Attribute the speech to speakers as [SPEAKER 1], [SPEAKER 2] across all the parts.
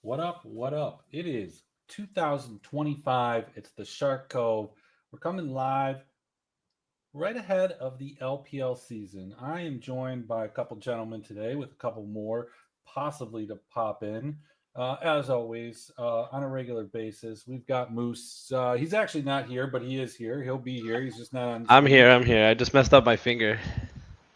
[SPEAKER 1] What up? What up? It is 2025. It's the Shark Cove. We're coming live right ahead of the LPL season. I am joined by a couple gentlemen today with a couple more possibly to pop in. As always, on a regular basis, we've got Moose. He's actually not here, but he is here. He'll be here. He's just not on
[SPEAKER 2] I'm
[SPEAKER 1] screen.
[SPEAKER 2] here. I'm here. I just messed up my finger.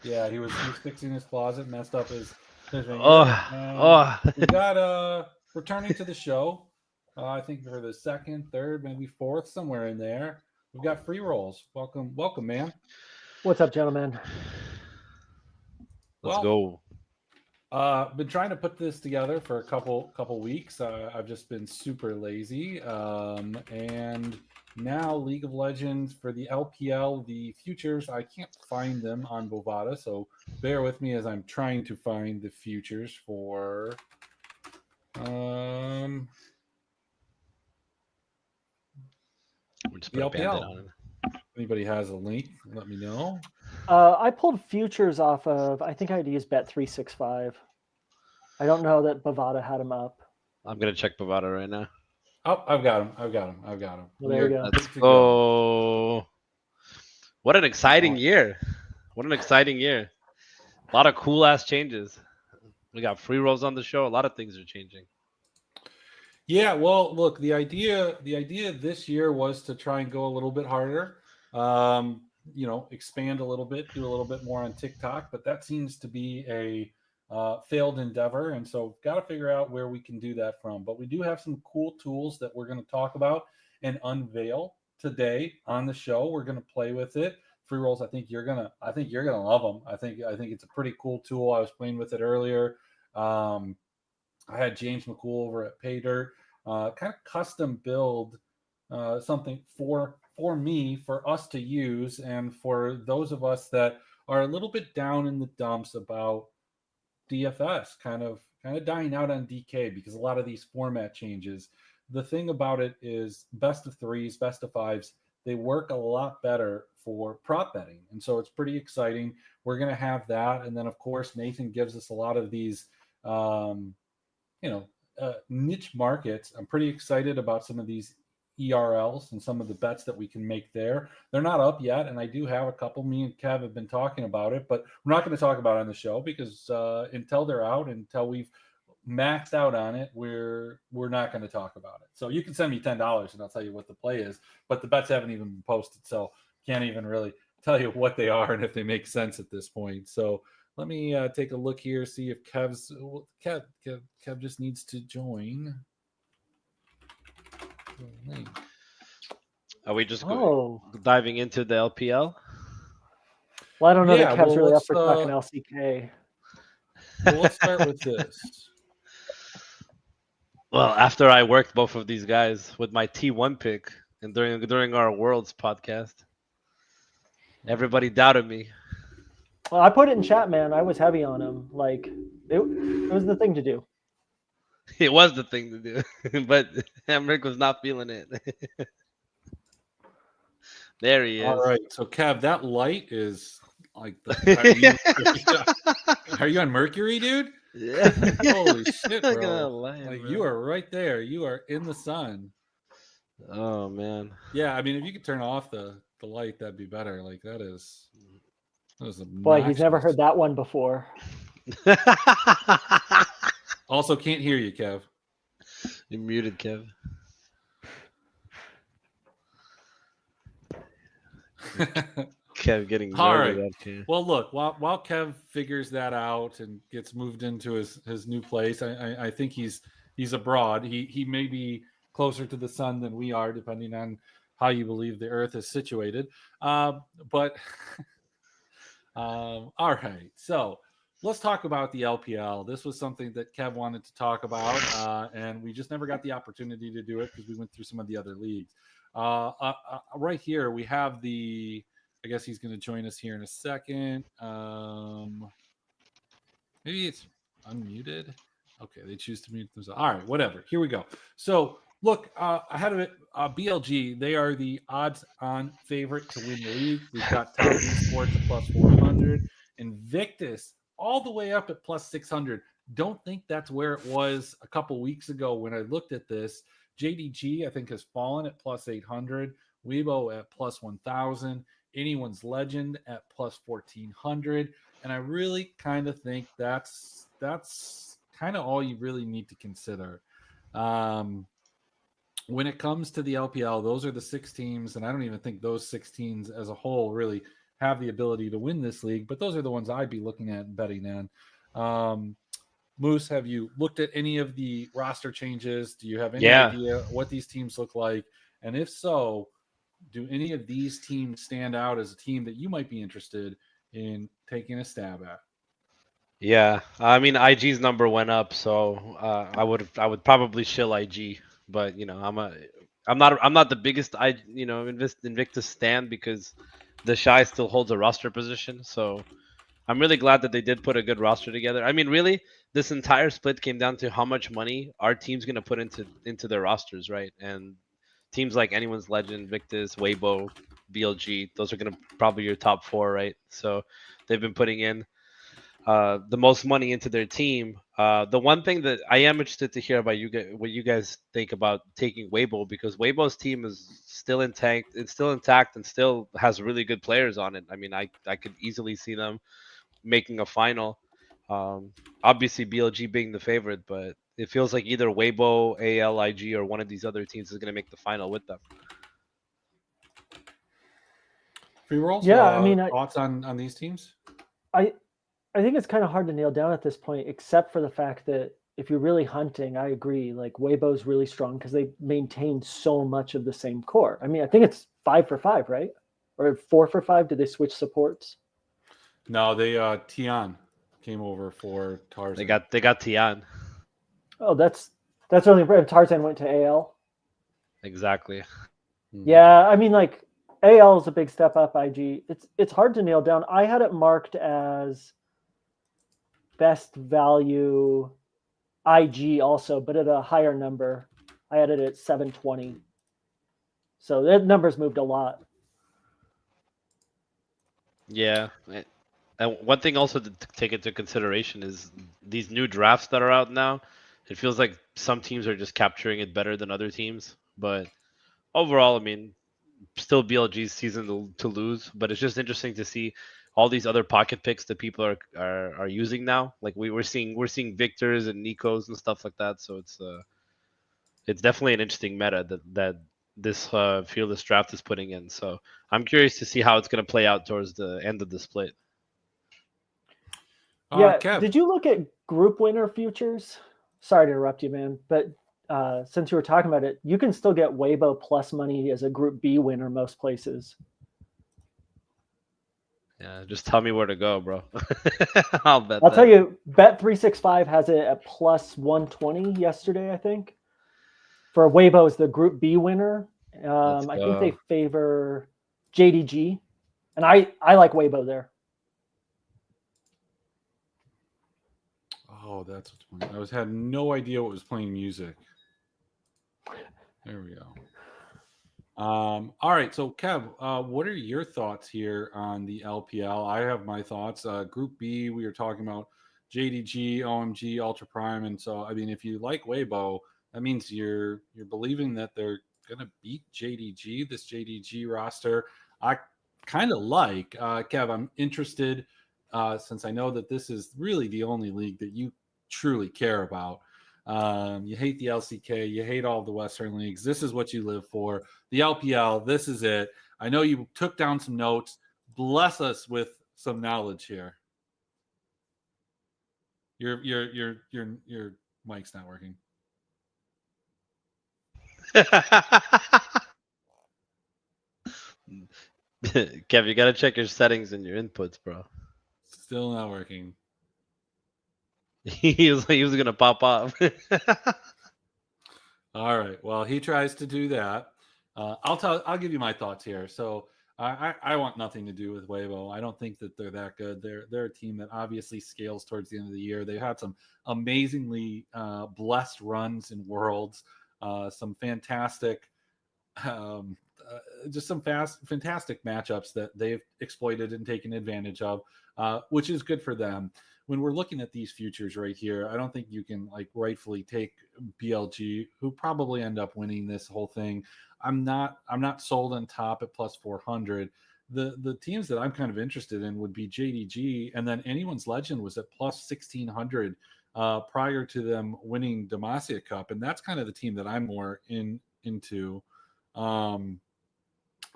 [SPEAKER 1] Yeah, he was fixing his closet, messed up his finger,
[SPEAKER 2] Oh,
[SPEAKER 1] and
[SPEAKER 2] oh.
[SPEAKER 1] we've got returning to the show. I think for the second, third, maybe fourth, somewhere in there. We've got free rolls. Welcome, welcome, man.
[SPEAKER 3] What's up, gentlemen?
[SPEAKER 2] Let's
[SPEAKER 1] Well,
[SPEAKER 2] go.
[SPEAKER 1] been trying to put this together for a couple weeks. I've just been super lazy, and now League of Legends for the LPL, the futures. I can't find them on Bovada, so bear with me as I'm trying to find the futures for.
[SPEAKER 2] We just
[SPEAKER 1] The
[SPEAKER 2] put a band-aid
[SPEAKER 1] LPL.
[SPEAKER 2] on it.
[SPEAKER 1] Anybody has a link? Let me know.
[SPEAKER 3] I pulled futures off of, I think I'd use Bet365. I don't know that Bovada had them up.
[SPEAKER 2] I'm gonna check Bovada right now.
[SPEAKER 1] Oh, I've got him. I've got him. I've got him.
[SPEAKER 3] Well, there you go.
[SPEAKER 2] Let's
[SPEAKER 1] Good to
[SPEAKER 2] go. What an exciting
[SPEAKER 1] Oh,
[SPEAKER 2] year! What an exciting year! A lot of cool ass changes. We got free rolls on the show. A lot of things are changing.
[SPEAKER 1] yeah. Well, look, the idea this year was to try and go a little bit harder. Expand a little bit, do a little bit more on TikTok, but that seems to be a failed endeavor, and so got to figure out where we can do that from. But we do have some cool tools that we're going to talk about and unveil today on the show. We're going to play with it. Free rolls. I think you're gonna love them. I think it's a pretty cool tool. I was playing with it earlier. Um, I had James McCool over at PayDirt, kind of custom build something for me, for us to use, and for those of us that are a little bit down in the dumps about DFS, kind of dying out on DK because a lot of these format changes. The thing about it is best of threes, best of fives, they work a lot better for prop betting, and so it's pretty exciting. We're going to have that, and then of course Nathan gives us a lot of these. Um, you know Niche markets. I'm pretty excited about some of these ERLs and some of the bets that we can make there. They're not up yet, and I do have a couple. Me and Kev have been talking about it, but we're not going to talk about it on the show because until they're out, until we've maxed out on it, we're not going to talk about it. So you can send me $10 and I'll tell you what the play is, but the bets haven't even been posted, so can't even really tell you what they are and if they make sense at this point. So let me take a look here, see if Kev just needs to join.
[SPEAKER 2] Are we just
[SPEAKER 3] Oh,
[SPEAKER 2] diving into the LPL?
[SPEAKER 3] well, I don't know
[SPEAKER 1] Yeah,
[SPEAKER 3] that Kev's
[SPEAKER 1] well,
[SPEAKER 3] really up
[SPEAKER 1] let's
[SPEAKER 3] for talking LCK.
[SPEAKER 1] let's start with this.
[SPEAKER 2] Well, after I worked both of these guys with my T1 pick and during our Worlds podcast, everybody doubted me.
[SPEAKER 3] Well, I put it in chat, man. I was heavy on him. Like, it was the thing to do.
[SPEAKER 2] It was the thing to do, but Emmerich was not feeling it. There he
[SPEAKER 1] All
[SPEAKER 2] is.
[SPEAKER 1] right, so Kev, that light is like the. Are you on Mercury, dude?
[SPEAKER 2] Yeah.
[SPEAKER 1] Holy shit,
[SPEAKER 2] I'm gonna
[SPEAKER 1] bro!
[SPEAKER 2] lie,
[SPEAKER 1] Like
[SPEAKER 2] bro.
[SPEAKER 1] you are right there. You are in the sun.
[SPEAKER 2] Oh man.
[SPEAKER 1] Yeah, I mean, if you could turn off the light, that'd be better. Like that is obnoxious.
[SPEAKER 3] Boy, he's never heard that one before.
[SPEAKER 1] Also, can't hear you, Kev.
[SPEAKER 2] You're muted, Kev. Kev getting
[SPEAKER 1] All
[SPEAKER 2] murdered
[SPEAKER 1] right.
[SPEAKER 2] up here.
[SPEAKER 1] Well, look, while Kev figures that out and gets moved into his new place, I think he's abroad. He may be closer to the sun than we are, depending on how you believe the Earth is situated. But all right, so let's talk about the LPL. This was something that Kev wanted to talk about, and we just never got the opportunity to do it because we went through some of the other leagues. Right here, we have the. I guess he's going to join us here in a second. Maybe it's unmuted. Okay, they choose to mute themselves. All right, whatever. Here we go. So, look, ahead of it, BLG, they are the odds-on favorite to win the league. We've got Top Sports at plus 400. Invictus all the way up at plus 600. don't think that's where it was a couple weeks ago when I looked at this. JDG, I think, has fallen at plus 800, Weibo at plus 1,000, Anyone's Legend at plus 1,400. And I really kind of think that's kind of all you really need to consider. Um, when it comes to the LPL, those are the 6 teams, and I don't even think those 6 teams as a whole really have the ability to win this league, but those are the ones I'd be looking at and betting on. Moose, have you looked at any of the roster changes? Do you have any
[SPEAKER 2] Yeah.
[SPEAKER 1] idea what these teams look like? And if so, do any of these teams stand out as a team that you might be interested in taking a stab at?
[SPEAKER 2] Yeah, I mean IG's number went up, so I would probably shill IG, but I'm not the biggest Invictus stand because the Shy still holds a roster position, so I'm really glad that they did put a good roster together. I mean, really, this entire split came down to how much money our team's gonna put into their rosters, right? And teams like Anyone's Legend, Victus, Weibo, BLG, those are gonna probably your top four, right? So they've been putting in the most money into their team. The one thing that I am interested to hear about you guys, what you guys think about taking Weibo, because Weibo's team is still intact. It's still intact and still has really good players on it. I mean, I could easily see them making a final. Um, Obviously, BLG being the favorite, but it feels like either Weibo, ALIG, or one of these other teams is going to make the final with them.
[SPEAKER 1] Free rolls.
[SPEAKER 3] Yeah, I mean,
[SPEAKER 1] Thoughts on these teams?
[SPEAKER 3] I I think it's kind of hard to nail down at this point, except for the fact that if you're really hunting, I agree. Like Weibo's really strong because they maintain so much of the same core. I mean, I think it's 5 for 5, right? Or 4 for 5? Did they switch supports?
[SPEAKER 1] No, they Tian came over for Tarzan.
[SPEAKER 2] They got Tian.
[SPEAKER 3] Oh, that's really impressive. Tarzan went to AL.
[SPEAKER 2] Exactly.
[SPEAKER 3] Yeah, I mean, like AL is a big step up. IG, it's hard to nail down. I had it marked as best value IG also, but at a higher number. I had it at 720. So that number's moved a lot.
[SPEAKER 2] Yeah. And one thing also to take into consideration is these new drafts that are out now. It feels like some teams are just capturing it better than other teams. But overall, I mean, still BLG's season to lose. But it's just interesting to see all these other pocket picks that people are using now. Like we're seeing Victors and Nikos and stuff like that. So it's definitely an interesting meta that this fearless draft is putting in. So I'm curious to see how it's going to play out towards the end of the split.
[SPEAKER 3] Yeah.
[SPEAKER 1] Kev.
[SPEAKER 3] Did you look at group winner futures? Sorry to interrupt you, man. But since you were talking about it, you can still get Weibo plus money as a group B winner most places.
[SPEAKER 2] Yeah, just tell me where to go, bro. I'll bet.
[SPEAKER 3] I'll tell you, Bet365 has it at plus 120 yesterday, I think. For Weibo is the group B winner. I think they favor JDG. And I like Weibo there.
[SPEAKER 1] Oh, that's what's playing. Had no idea what was playing music. There we go. All right, so Kev, what are your thoughts here on the LPL? I have my thoughts. Group B, we were talking about JDG, OMG, Ultra Prime, and so I mean, if you like Weibo, that means you're believing that they're gonna beat JDG. This JDG roster, I kind of like. Kev, I'm interested since I know that this is really the only league that you truly care about. You hate the LCK, you hate all the Western leagues. This is what you live for. The LPL, this is it. I know you took down some notes. Bless us with some knowledge here. Your mic's not working.
[SPEAKER 2] Kev, you gotta check your settings and your inputs, bro.
[SPEAKER 1] Still not working.
[SPEAKER 2] he was gonna pop off.
[SPEAKER 1] All right. Well, he tries to do that. I'll give you my thoughts here. So I want nothing to do with Weibo. I don't think that they're that good. They're a team that obviously scales towards the end of the year. They've had some amazingly blessed runs in Worlds, some fantastic, just some fantastic matchups that they've exploited and taken advantage of, which is good for them. when we're looking at these futures right here, I don't think you can like rightfully take BLG, who probably end up winning this whole thing. I'm not sold on top at plus 400. The teams that I'm kind of interested in would be JDG, and then Anyone's Legend was at plus 1600 prior to them winning Demacia Cup, and that's kind of the team that I'm more into.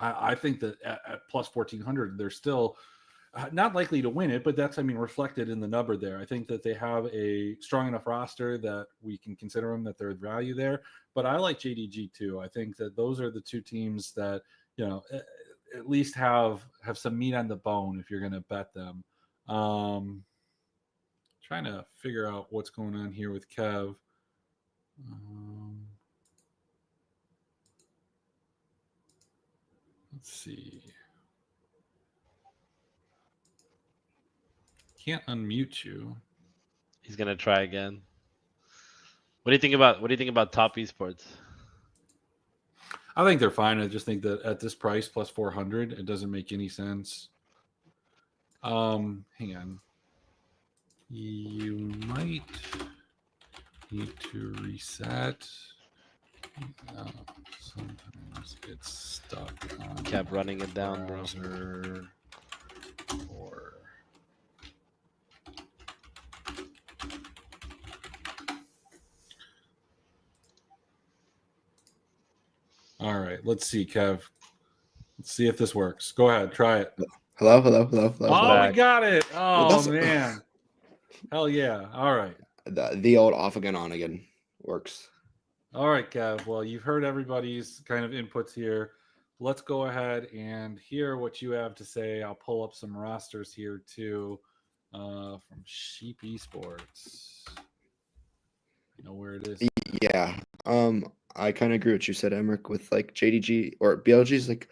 [SPEAKER 1] I think that at plus 1400, they're still not likely to win it, but that's, I mean, reflected in the number there. I think that they have a strong enough roster that we can consider them that there's value there. But I like JDG too. I think that those are the two teams that, at least have some meat on the bone if you're going to bet them. Trying to figure out what's going on here with Kev. Let's see. Can't unmute you.
[SPEAKER 2] He's gonna try again. What do you think about top esports?
[SPEAKER 1] I think they're fine. I just think that at this price plus 400, it doesn't make any sense. Hang on. You might need to reset. Sometimes it's stuck on
[SPEAKER 2] Kept running it down, bro.
[SPEAKER 1] Or all right, let's see, Kev. Let's see if this works. Go ahead, try it.
[SPEAKER 4] Hello.
[SPEAKER 1] Oh, we got it. Oh,
[SPEAKER 4] Well,
[SPEAKER 1] man. Hell yeah. All right.
[SPEAKER 4] The old off again, on again works.
[SPEAKER 1] All right, Kev. Well, you've heard everybody's kind of inputs here. Let's go ahead and hear what you have to say. I'll pull up some rosters here too from Sheep Esports. You know where it is?
[SPEAKER 4] Yeah. I kind of agree with what you said, Emmerich, with like JDG or BLG's like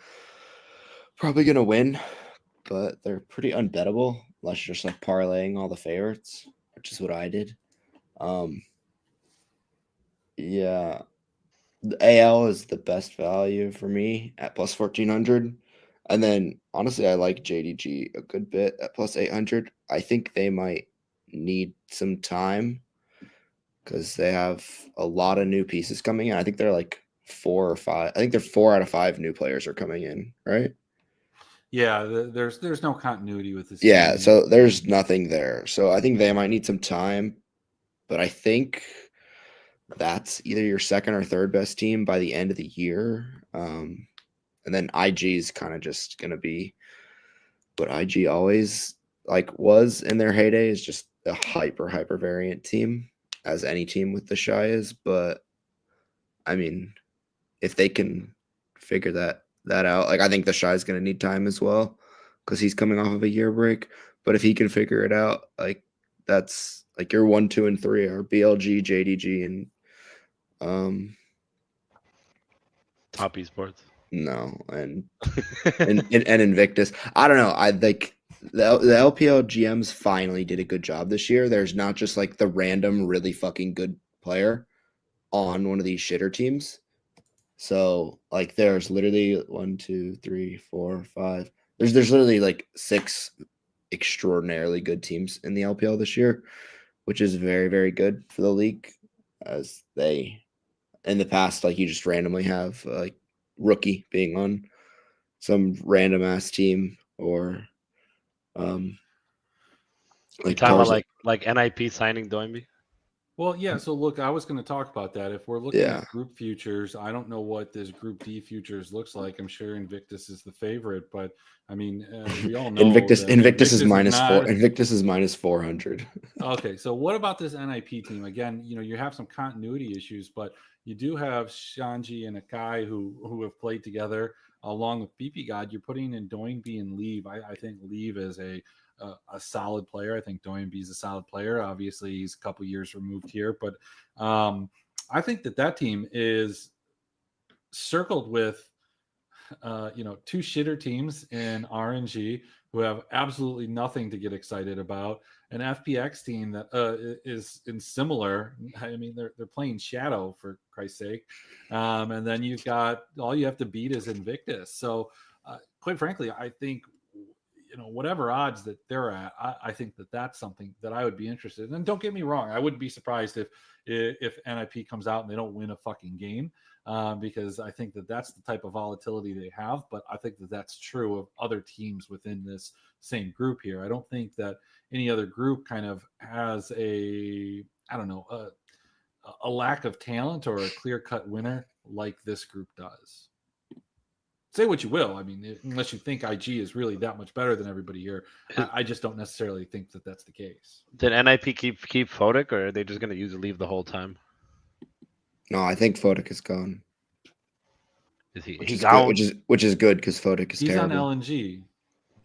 [SPEAKER 4] probably gonna win, but they're pretty unbettable unless you're just like parlaying all the favorites, which is what I did. Yeah. The AL is the best value for me at plus 1400. And then honestly, I like JDG a good bit at plus 800. I think they might need some time because they have a lot of new pieces coming in. I think they're like 4 or 5. I think they're 4 out of 5 new players are coming in, right?
[SPEAKER 1] Yeah, there's no continuity with this.
[SPEAKER 4] Yeah,
[SPEAKER 1] team.
[SPEAKER 4] so there's nothing there. So I think they might need some time, but I think that's either your second or third best team by the end of the year. And then IG is kind of just going to be what IG always like was in their heyday, is just a hyper variant team, as any team with the Shy is. But I mean, if they can figure that out, like I think the Shy is going to need time as well because he's coming off of a year break. But if he can figure it out, like that's like your 1, 2, and 3 are BLG, JDG, and
[SPEAKER 2] Top esports.
[SPEAKER 4] no, and Invictus. I don't know. I like the LPL GMs finally did a good job this year. There's not just like the random really fucking good player on one of these shitter teams. So like there's literally 1, 2, 3, 4, 5. There's literally like 6 extraordinarily good teams in the LPL this year, which is very, very good for the league, as they in the past, like you just randomly have like rookie being on some random ass team, or
[SPEAKER 2] Like talking about like NIP signing Doimby.
[SPEAKER 1] Well, yeah. So look, I was going to talk about that. If we're looking at group futures, I don't know what this Group D futures looks like. I'm sure Invictus is the favorite, but I mean, we all know
[SPEAKER 4] Invictus is minus
[SPEAKER 1] not...
[SPEAKER 4] 4. Invictus is minus 400.
[SPEAKER 1] Okay, so what about this NIP team? Again, you have some continuity issues, but you do have Shanji and Akai who have played together along with BP God. You're putting in Doinby and Leave. I think Leave is a solid player. I think Doinby is a solid player. Obviously, he's a couple years removed here, but I think that team is circled with two shitter teams in RNG who have absolutely nothing to get excited about. An FPX team that is in similar. I mean, they're playing Shadow, for Christ's sake, and then you've got all you have to beat is Invictus. So, quite frankly, I think whatever odds that they're at, I think that that's something that I would be interested in. And don't get me wrong, I wouldn't be surprised if NIP comes out and they don't win a fucking game, because I think that that's the type of volatility they have. But I think that that's true of other teams within this same group here. I don't think that any other group kind of has a lack of talent or a clear-cut winner like this group does. Say what you will. I mean, unless you think IG is really that much better than everybody here, I just don't necessarily think that that's the case.
[SPEAKER 2] Did NIP keep Fodic, or are they just going to use a leave the whole time?
[SPEAKER 4] No, I think Fodic is gone.
[SPEAKER 2] Is he?
[SPEAKER 4] Which is
[SPEAKER 2] gone?
[SPEAKER 4] good, which is good because Fodic is
[SPEAKER 1] He's
[SPEAKER 4] terrible.
[SPEAKER 1] on LNG.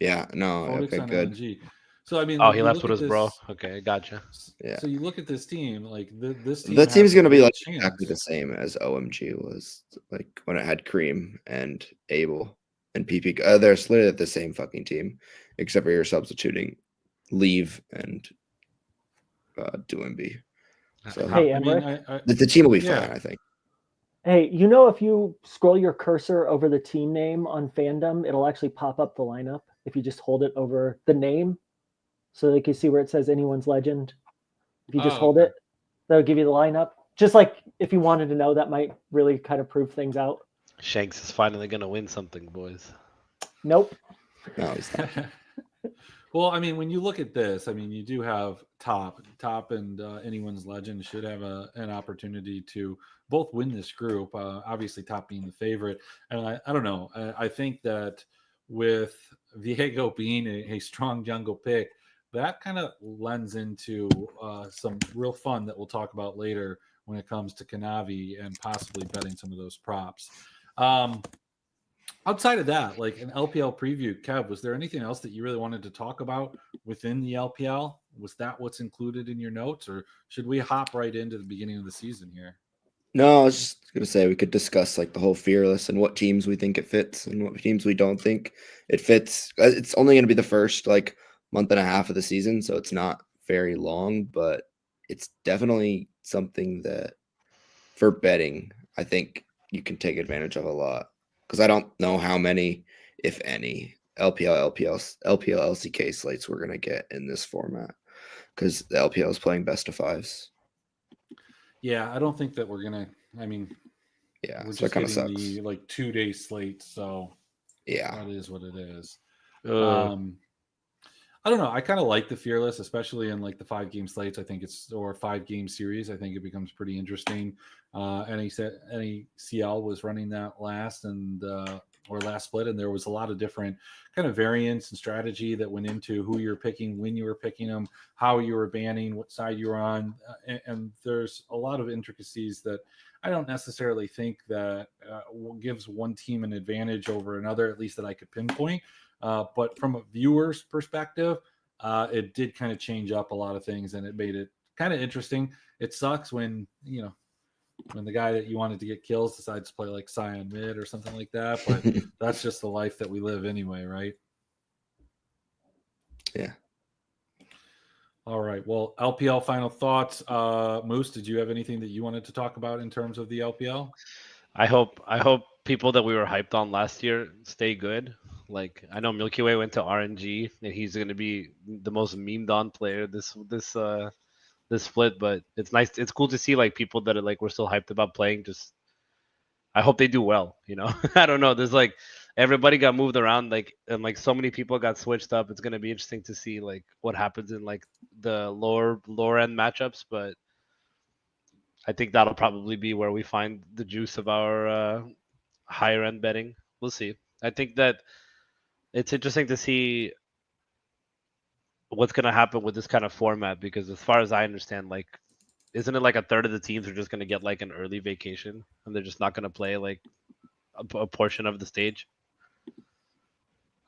[SPEAKER 4] Yeah, no,
[SPEAKER 1] Fodic's
[SPEAKER 4] okay,
[SPEAKER 1] on
[SPEAKER 4] good.
[SPEAKER 1] LNG. So I mean,
[SPEAKER 2] Oh,
[SPEAKER 1] like,
[SPEAKER 2] he
[SPEAKER 1] you
[SPEAKER 2] left
[SPEAKER 1] look
[SPEAKER 2] with
[SPEAKER 1] at
[SPEAKER 2] his bro.
[SPEAKER 1] this-
[SPEAKER 2] Okay, gotcha.
[SPEAKER 4] Yeah.
[SPEAKER 1] So you look at this team, like this team.
[SPEAKER 4] That team's
[SPEAKER 1] has
[SPEAKER 4] going to
[SPEAKER 1] a
[SPEAKER 4] be
[SPEAKER 1] real
[SPEAKER 4] like
[SPEAKER 1] chance.
[SPEAKER 4] exactly the same as OMG was, like when it had Cream and Abel and PP. They're literally the same fucking team, except for you're substituting Leave and Doemby. So
[SPEAKER 3] Hey,
[SPEAKER 1] I mean,
[SPEAKER 3] Emmerich.
[SPEAKER 4] the team will be
[SPEAKER 1] Yeah.
[SPEAKER 4] fine, I think.
[SPEAKER 3] Hey, if you scroll your cursor over the team name on Fandom, it'll actually pop up the lineup if you just hold it over the name. So they can see where it says anyone's legend. If you just hold
[SPEAKER 1] okay.
[SPEAKER 3] it, that'll give you the lineup. Just like if you wanted to know, that might really kind of prove things out.
[SPEAKER 2] Shanks is finally going to win something, boys.
[SPEAKER 3] Nope.
[SPEAKER 4] No, he's not.
[SPEAKER 1] Well, I mean, when you look at this, I mean, you do have top, and anyone's legend should have an opportunity to both win this group. Obviously, top being the favorite, and I don't know. I think that with Viego being a strong jungle pick, that kind of lends into some real fun that we'll talk about later when it comes to Kanavi and possibly betting some of those props. Outside of that, like an LPL preview, Kev, was there anything else that you really wanted to talk about within the LPL? Was that what's included in your notes, or should we hop right into the beginning of the season here?
[SPEAKER 4] No, I was just gonna say we could discuss like the whole Fearless and what teams we think it fits and what teams we don't think it fits. It's only gonna be the first like month and a half of the season, so it's not very long, but it's definitely something that for betting, I think you can take advantage of a lot. Because I don't know how many, if any, LPL, LCK slates we're gonna get in this format. Because the LPL is playing best of fives.
[SPEAKER 1] Yeah, I don't think that we're gonna. I mean,
[SPEAKER 4] Yeah,
[SPEAKER 1] we're
[SPEAKER 4] so that
[SPEAKER 1] just
[SPEAKER 4] kind of
[SPEAKER 1] getting
[SPEAKER 4] sucks.
[SPEAKER 1] the like 2-day slate, so
[SPEAKER 4] Yeah,
[SPEAKER 1] that is what it is.
[SPEAKER 2] Ugh.
[SPEAKER 1] I don't know. I kind of like the Fearless, especially in like the 5-game slates. I think it's or 5-game series. I think it becomes pretty interesting. NECL was running that last split, and there was a lot of different kind of variants and strategy that went into who you're picking, when you were picking them, how you were banning, what side you were on, and there's a lot of intricacies that I don't necessarily think that gives one team an advantage over another, at least that I could pinpoint. But from a viewer's perspective, it did kind of change up a lot of things, and it made it kind of interesting. It sucks when the guy that you wanted to get kills decides to play like Scion mid or something like that, but that's just the life that we live anyway, right?
[SPEAKER 4] Yeah.
[SPEAKER 1] All right. Well, LPL final thoughts. Moose, did you have anything that you wanted to talk about in terms of the LPL?
[SPEAKER 2] I hope people that we were hyped on last year stay good. Like I know Milky Way went to RNG and he's going to be the most memed on player this split, but it's nice. It's cool to see like people that are like we're still hyped about playing. Just I hope they do well. I don't know. There's like everybody got moved around and like so many people got switched up. It's going to be interesting to see like what happens in like the lower end matchups, but I think that'll probably be where we find the juice of our higher end betting. We'll see. I think that it's interesting to see what's going to happen with this kind of format because as far as I understand, like, isn't it like a third of the teams are just going to get like an early vacation and they're just not going to play like a portion of the stage?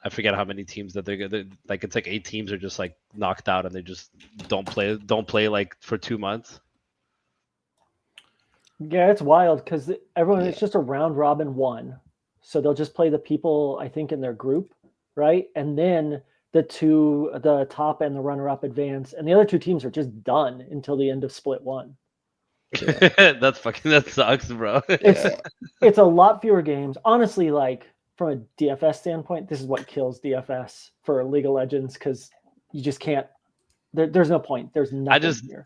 [SPEAKER 2] I forget how many teams that they're like. It's like 8 teams are just like knocked out and they just don't play like for 2 months.
[SPEAKER 3] Yeah, it's wild because everyone,
[SPEAKER 4] Yeah.
[SPEAKER 3] it's just a round robin one. So they'll just play the people, I think, in their group, right? And then the top and the runner-up advance, and the other 2 teams are just done until the end of split 1.
[SPEAKER 4] Yeah.
[SPEAKER 2] That sucks, bro.
[SPEAKER 3] It's a lot fewer games. Honestly, like from a DFS standpoint, this is what kills DFS for League of Legends because you just can't. There's no point. There's nothing here.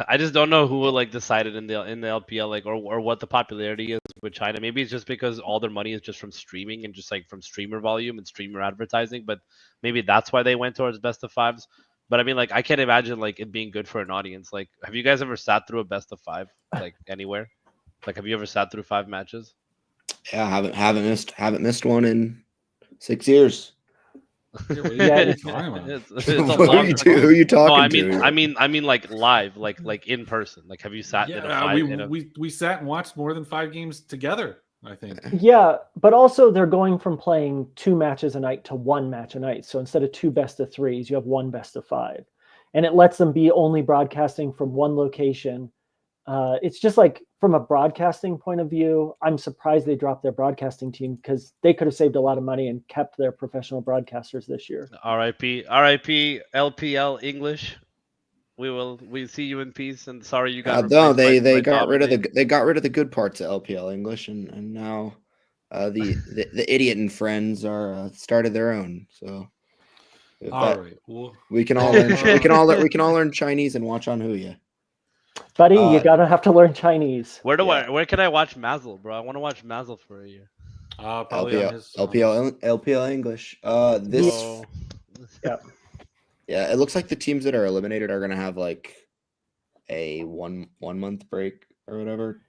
[SPEAKER 2] I just don't know who will like decide it in the LPL, like or what the popularity is with China. Maybe it's just because all their money is just from streaming and just like from streamer volume and streamer advertising. But maybe that's why they went towards best of fives. But I mean, like I can't imagine like it being good for an audience. Like, have you guys ever sat through a best of five like anywhere? Like, have you ever sat through 5 matches?
[SPEAKER 4] Yeah, haven't missed one in 6 years.
[SPEAKER 1] Yeah, what are
[SPEAKER 3] Yeah,
[SPEAKER 1] you talking about?
[SPEAKER 2] It's a
[SPEAKER 4] Who
[SPEAKER 2] long
[SPEAKER 4] are you talking
[SPEAKER 2] No, I
[SPEAKER 4] to?
[SPEAKER 2] mean, like live, like in person. Like, have you sat in a
[SPEAKER 1] Yeah,
[SPEAKER 2] five?
[SPEAKER 1] we sat and watched more than 5 games together, I think.
[SPEAKER 3] Yeah, but also they're going from playing 2 matches a night to 1 match a night. So instead of 2 best of 3s, you have 1 best of 5, and it lets them be only broadcasting from one location. It's just like from a broadcasting point of view, I'm surprised they dropped their broadcasting team because they could have saved a lot of money and kept their professional broadcasters this year.
[SPEAKER 2] RIP LPL English. We see you in peace, and sorry you got
[SPEAKER 4] No,
[SPEAKER 2] replaced
[SPEAKER 4] they
[SPEAKER 2] by
[SPEAKER 4] got rid of
[SPEAKER 2] Dominic.
[SPEAKER 4] they got rid of the good parts of LPL English, and now the idiot and friends are started their own. So
[SPEAKER 1] All right. Well,
[SPEAKER 4] we can all learn we can all learn Chinese and watch on Huya.
[SPEAKER 3] Buddy, you gotta have to learn Chinese.
[SPEAKER 2] Where can I watch Mazel, bro? I want to watch Mazel for a year.
[SPEAKER 1] probably on his
[SPEAKER 4] LPL English. This yeah, it looks like the teams that are eliminated are gonna have like a one month break or whatever.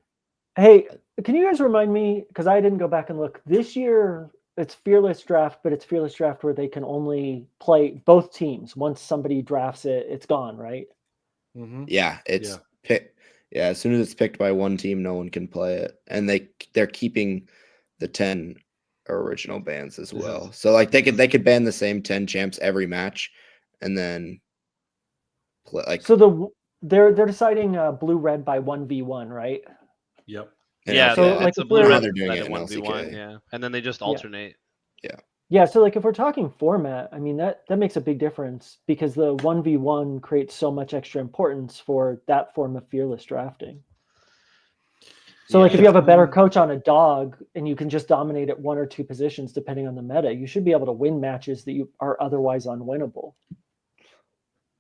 [SPEAKER 3] Hey, can you guys remind me, because I didn't go back and look, this year it's Fearless Draft, but it's Fearless Draft where they can only play both teams. Once somebody drafts it, it's gone, right?
[SPEAKER 1] Mm-hmm.
[SPEAKER 4] Yeah, it's picked. Yeah, as soon as it's picked by one team, no one can play it, and they're keeping the 10 original bans as well. So like they could ban the same 10 champs every match, and then play like.
[SPEAKER 3] So they're deciding blue red by 1v1, right?
[SPEAKER 1] Yep.
[SPEAKER 2] Yeah,
[SPEAKER 3] so
[SPEAKER 2] it's
[SPEAKER 3] like
[SPEAKER 2] a blue red
[SPEAKER 4] they're doing it in
[SPEAKER 2] 1v1,
[SPEAKER 4] LCK.
[SPEAKER 2] yeah, and then they just alternate.
[SPEAKER 3] Yeah, so like if we're talking format, I mean that makes a big difference because the 1v1 creates so much extra importance for that form of fearless drafting. So like if you have a better coach on a dog and you can just dominate at 1 or 2 positions depending on the meta, you should be able to win matches that you are otherwise unwinnable.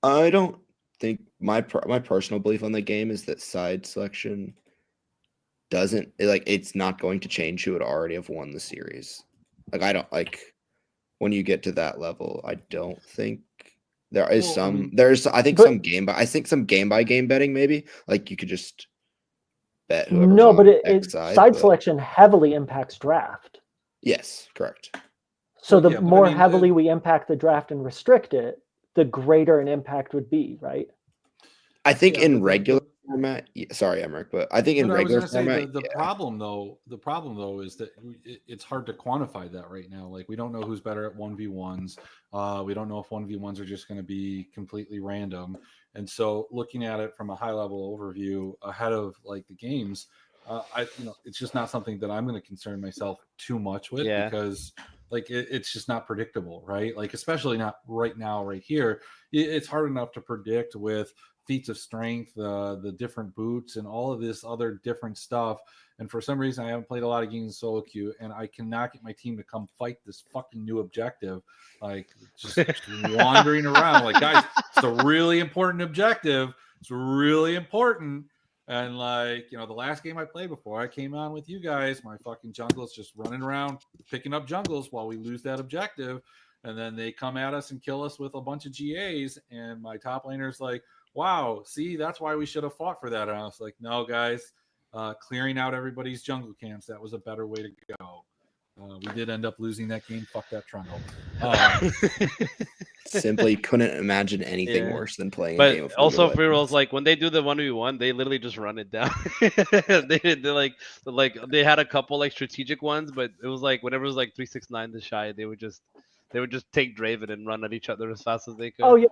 [SPEAKER 4] I don't think my personal belief on the game is that side selection it's not going to change who would already have won the series. Like I don't like when you get to that level, I don't think there is some game by game betting maybe. Like you could just bet whoever's
[SPEAKER 3] no, but
[SPEAKER 4] side
[SPEAKER 3] selection heavily impacts draft.
[SPEAKER 4] Yes, correct.
[SPEAKER 3] So the more heavily we impact the draft and restrict it, the greater an impact would be, right?
[SPEAKER 4] I think in regular format, sorry, Emmerich, but I think in regular format,
[SPEAKER 1] the problem though is that it's hard to quantify that right now. Like we don't know who's better at 1v1s. We don't know if 1v1s are just going to be completely random. And so looking at it from a high level overview ahead of like the games, it's just not something that I'm going to concern myself too much with because like it's just not predictable, right? Like especially not right now, right here. It's hard enough to predict with feats of strength, the different boots, and all of this other different stuff. And for some reason, I haven't played a lot of games in solo queue, and I cannot get my team to come fight this fucking new objective. Like just wandering around, like guys, it's a really important objective. It's really important. And like the last game I played before I came on with you guys, my fucking jungle is just running around picking up jungles while we lose that objective, and then they come at us and kill us with a bunch of GAs, and my top laner's like, wow, see, that's why we should have fought for that. And I was like, no, guys, clearing out everybody's jungle camps, that was a better way to go. We did end up losing that game. Fuck that Trundle.
[SPEAKER 4] Simply couldn't imagine anything worse than playing
[SPEAKER 2] but
[SPEAKER 4] a game of
[SPEAKER 2] also free rolls, like when they do the 1v1, they literally just run it down. they had a couple like strategic ones, but it was like whenever it was like 369 to shy, they would just take Draven and run at each other as fast as they could.
[SPEAKER 3] Oh yeah.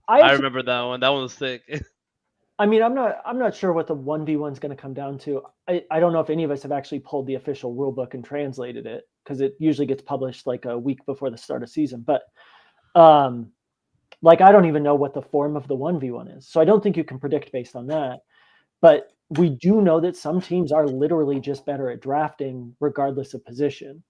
[SPEAKER 2] I remember that one. That one was sick.
[SPEAKER 3] I mean, I'm not sure what the 1v1 is going to come down to. I don't know if any of us have actually pulled the official rule book and translated it because it usually gets published like a week before the start of season. But like I don't even know what the form of the 1v1 is. So I don't think you can predict based on that. But we do know that some teams are literally just better at drafting regardless of position.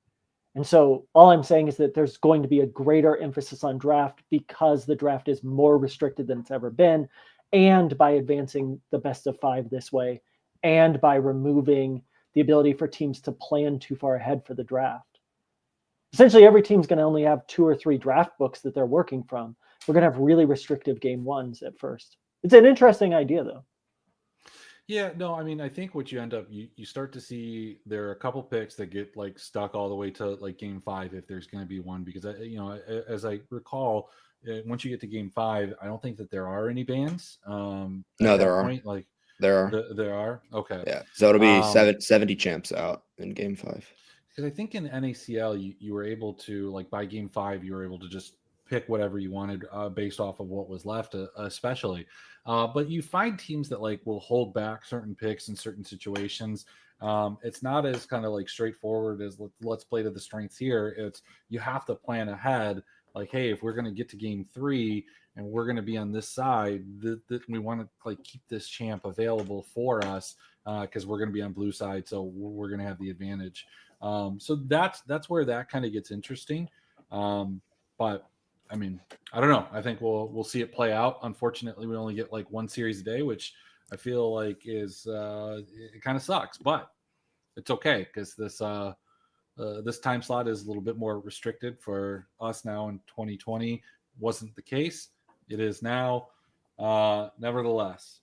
[SPEAKER 3] And so all I'm saying is that there's going to be a greater emphasis on draft because the draft is more restricted than it's ever been. And by advancing the best of 5 this way, and by removing the ability for teams to plan too far ahead for the draft. Essentially, every team's going to only have 2 or 3 draft books that they're working from. We're going to have really restrictive game ones at first. It's an interesting idea, though.
[SPEAKER 1] Yeah, no, I mean, I think what you end up, you start to see there are a couple picks that get like stuck all the way to like game 5 if there's going to be one, because as I recall, once you get to game 5, I don't think that there are any bans.
[SPEAKER 4] No,
[SPEAKER 1] at
[SPEAKER 4] there
[SPEAKER 1] that
[SPEAKER 4] are.
[SPEAKER 1] point, like
[SPEAKER 4] There are.
[SPEAKER 1] there are. Okay.
[SPEAKER 4] Yeah. So it'll be
[SPEAKER 1] Um,
[SPEAKER 4] 70 champs out in game 5.
[SPEAKER 1] Because I think in NACL you were able to, like, by game 5 you were able to just pick whatever you wanted based off of what was left, especially. But you find teams that like will hold back certain picks in certain situations. It's not as kind of like straightforward as let's play to the strengths here. It's you have to plan ahead. Like, hey, if we're going to get to game 3 and we're going to be on this side, we want to like keep this champ available for us because we're going to be on blue side, so we're going to have the advantage. So that's where that kind of gets interesting. But I mean, I don't know. I think we'll see it play out. Unfortunately, we only get like one series a day, which I feel like is it kind of sucks, but it's okay because this time slot is a little bit more restricted for us now in 2020. Wasn't the case. It is now. Nevertheless,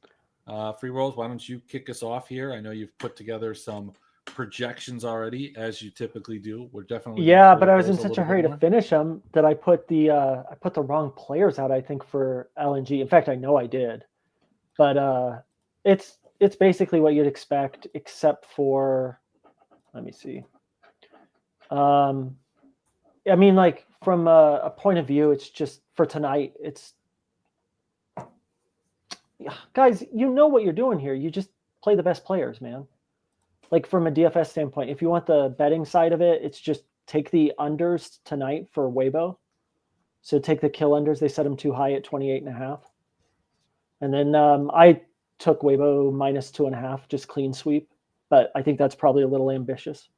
[SPEAKER 1] Free Rolls, why don't you kick us off here? I know you've put together some projections already, as you typically do. We're definitely
[SPEAKER 3] But I was in such a hurry to finish them that I put the wrong players out, I think, for LNG. In fact, I know I did, but it's basically what you'd expect, except for, let me see. I mean, like from a point of view, it's just for tonight. It's guys, you know what you're doing here. You just play the best players, man. Like from a DFS standpoint, if you want the betting side of it, it's just take the unders tonight for Weibo. So take the kill unders. They set them too high at 28.5. And then I took Weibo minus 2.5, just clean sweep. But I think that's probably a little ambitious.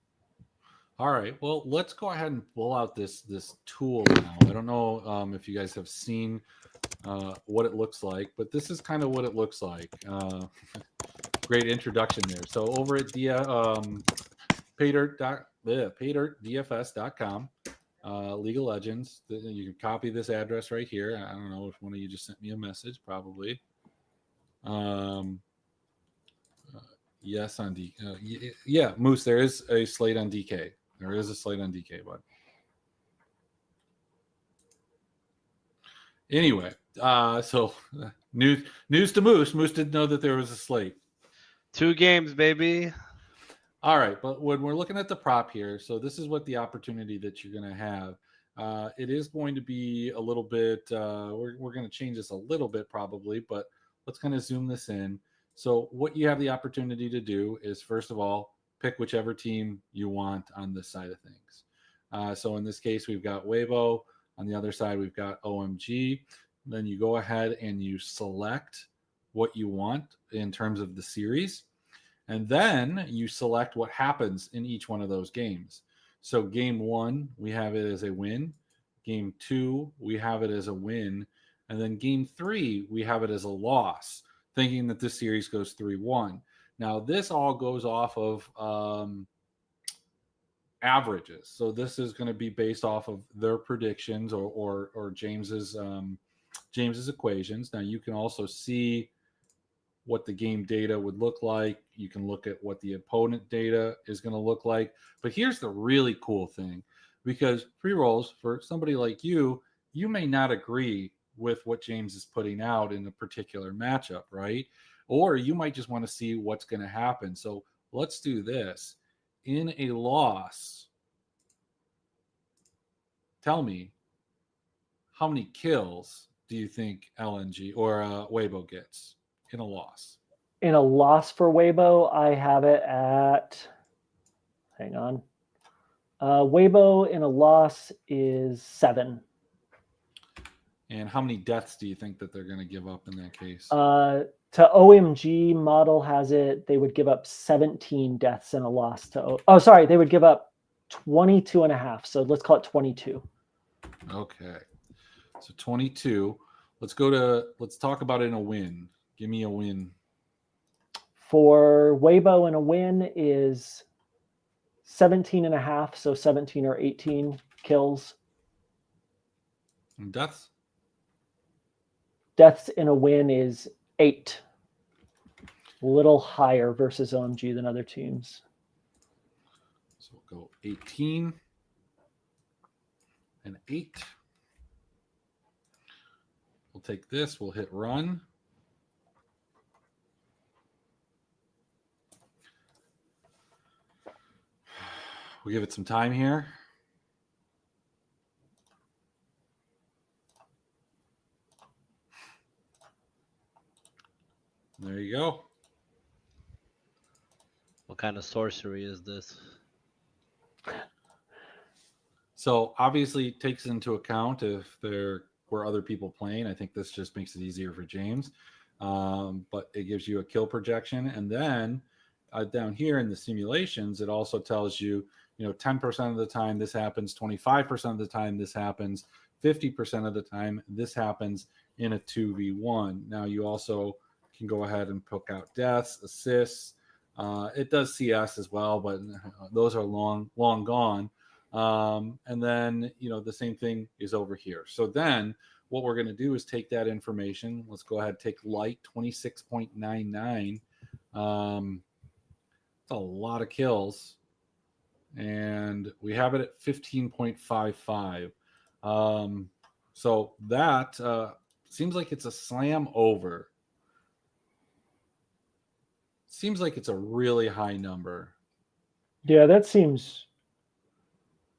[SPEAKER 1] All right. Well, let's go ahead and pull out this tool now. I don't know if you guys have seen what it looks like, but this is kind of what it looks like. Great introduction there. So over at paydirt.dfs.com, League of Legends, you can copy this address right here. I don't know if one of you just sent me a message, probably. Yes, on DK. Yeah, Moose, there is a slate on DK. There is a slate on DK, bud. Anyway, so news to Moose. Moose didn't know that there was a slate.
[SPEAKER 2] 2 games, baby.
[SPEAKER 1] All right, but when we're looking at the prop here, so this is what the opportunity that you're going to have. It is going to be a little bit, we're going to change this a little bit probably, but let's kind of zoom this in. So what you have the opportunity to do is, first of all, pick whichever team you want on this side of things. So in this case, we've got Weibo. On the other side, we've got OMG. Then you go ahead and you select what you want in terms of the series. And then you select what happens in each one of those games. So game 1, we have it as a win. Game 2, we have it as a win. And then game 3, we have it as a loss, thinking that this series goes 3-1. Now, this all goes off of averages. So this is going to be based off of their predictions or James's equations. Now, you can also see what the game data would look like. You can look at what the opponent data is going to look like. But here's the really cool thing, because pre-rolls, for somebody like you may not agree with what James is putting out in a particular matchup, right? Or you might just want to see what's going to happen. So let's do this. In a loss, tell me, how many kills do you think LNG or Weibo gets in a loss?
[SPEAKER 3] In a loss for Weibo, I have it at, hang on. Weibo in a loss is 7.
[SPEAKER 1] And how many deaths do you think that they're going to give up in that case?
[SPEAKER 3] To OMG model has it, they would give up 17 deaths in a loss to, they would give up 22 and a half. So let's call it 22.
[SPEAKER 1] Okay. So 22. Let's talk about in a win. Give me a win.
[SPEAKER 3] For Weibo, in a win is 17 and a half. So 17 or 18 kills.
[SPEAKER 1] And deaths?
[SPEAKER 3] Deaths in a win is 8. A little higher versus OMG than other teams.
[SPEAKER 1] So we'll go 18 and 8. We'll take this. We'll hit run. We'll give it some time here. There you go.
[SPEAKER 2] What kind of sorcery is this?
[SPEAKER 1] So obviously it takes into account if there were other people playing. I think this just makes it easier for James. But it gives you a kill projection. And then down here in the simulations, it also tells you, 10% of the time this happens, 25% of the time this happens, 50% of the time this happens in a 2v1. Now you also can go ahead and pick out deaths, assists. It does CS as well, but those are long gone. And then, the same thing is over here. So then what we're going to do is take that information. Let's go ahead and take light 26.99. It's a lot of kills. And we have it at 15.55. So that seems like it's a slam over. Seems like it's a really high number.
[SPEAKER 3] Yeah, that seems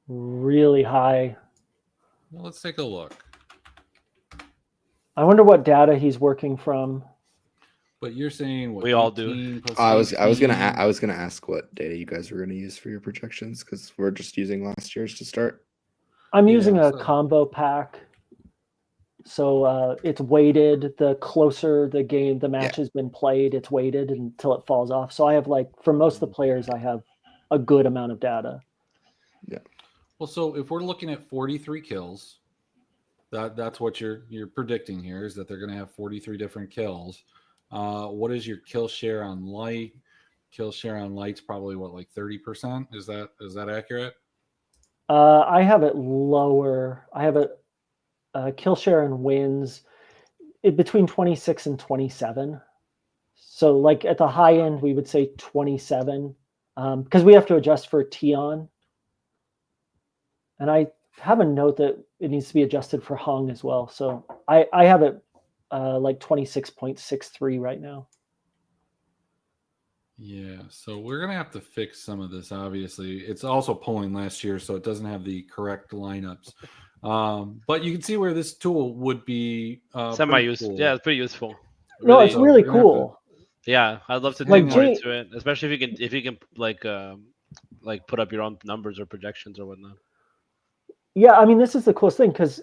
[SPEAKER 3] really high.
[SPEAKER 1] Well, let's take a look.
[SPEAKER 3] I wonder what data he's working from.
[SPEAKER 1] But you're saying what
[SPEAKER 2] We all do.
[SPEAKER 4] I was gonna ask what data you guys were gonna use for your projections because we're just using last year's to start.
[SPEAKER 3] I'm using a
[SPEAKER 1] so-
[SPEAKER 3] combo pack. So it's weighted. The closer the match has been played, it's weighted until it falls off. So I have for most of the players, I have a good amount of data.
[SPEAKER 4] Yeah.
[SPEAKER 1] Well, so if we're looking at 43 kills, that's what you're predicting here is that they're going to have 43 different kills. What is your kill share on light? Kill share on light's probably like 30%. Is that accurate?
[SPEAKER 3] I have it lower. I have it kill share and wins between 26 and 27. So at the high end, we would say 27 because we have to adjust for Tion. And I have a note that it needs to be adjusted for Hung as well. So I have it 26.63 right now.
[SPEAKER 1] Yeah, so we're going to have to fix some of this, obviously. It's also pulling last year, so it doesn't have the correct lineups. But you can see where this tool would be
[SPEAKER 2] Semi-useful.
[SPEAKER 1] cool.
[SPEAKER 2] Yeah, it's pretty useful.
[SPEAKER 3] No, it's really
[SPEAKER 1] we're gonna have
[SPEAKER 3] cool.
[SPEAKER 2] Yeah, I'd love to
[SPEAKER 1] Like
[SPEAKER 2] dig more
[SPEAKER 3] Jay-
[SPEAKER 2] into it, especially if you can put up your own numbers or projections or whatnot.
[SPEAKER 3] Yeah, I mean, this is the coolest thing because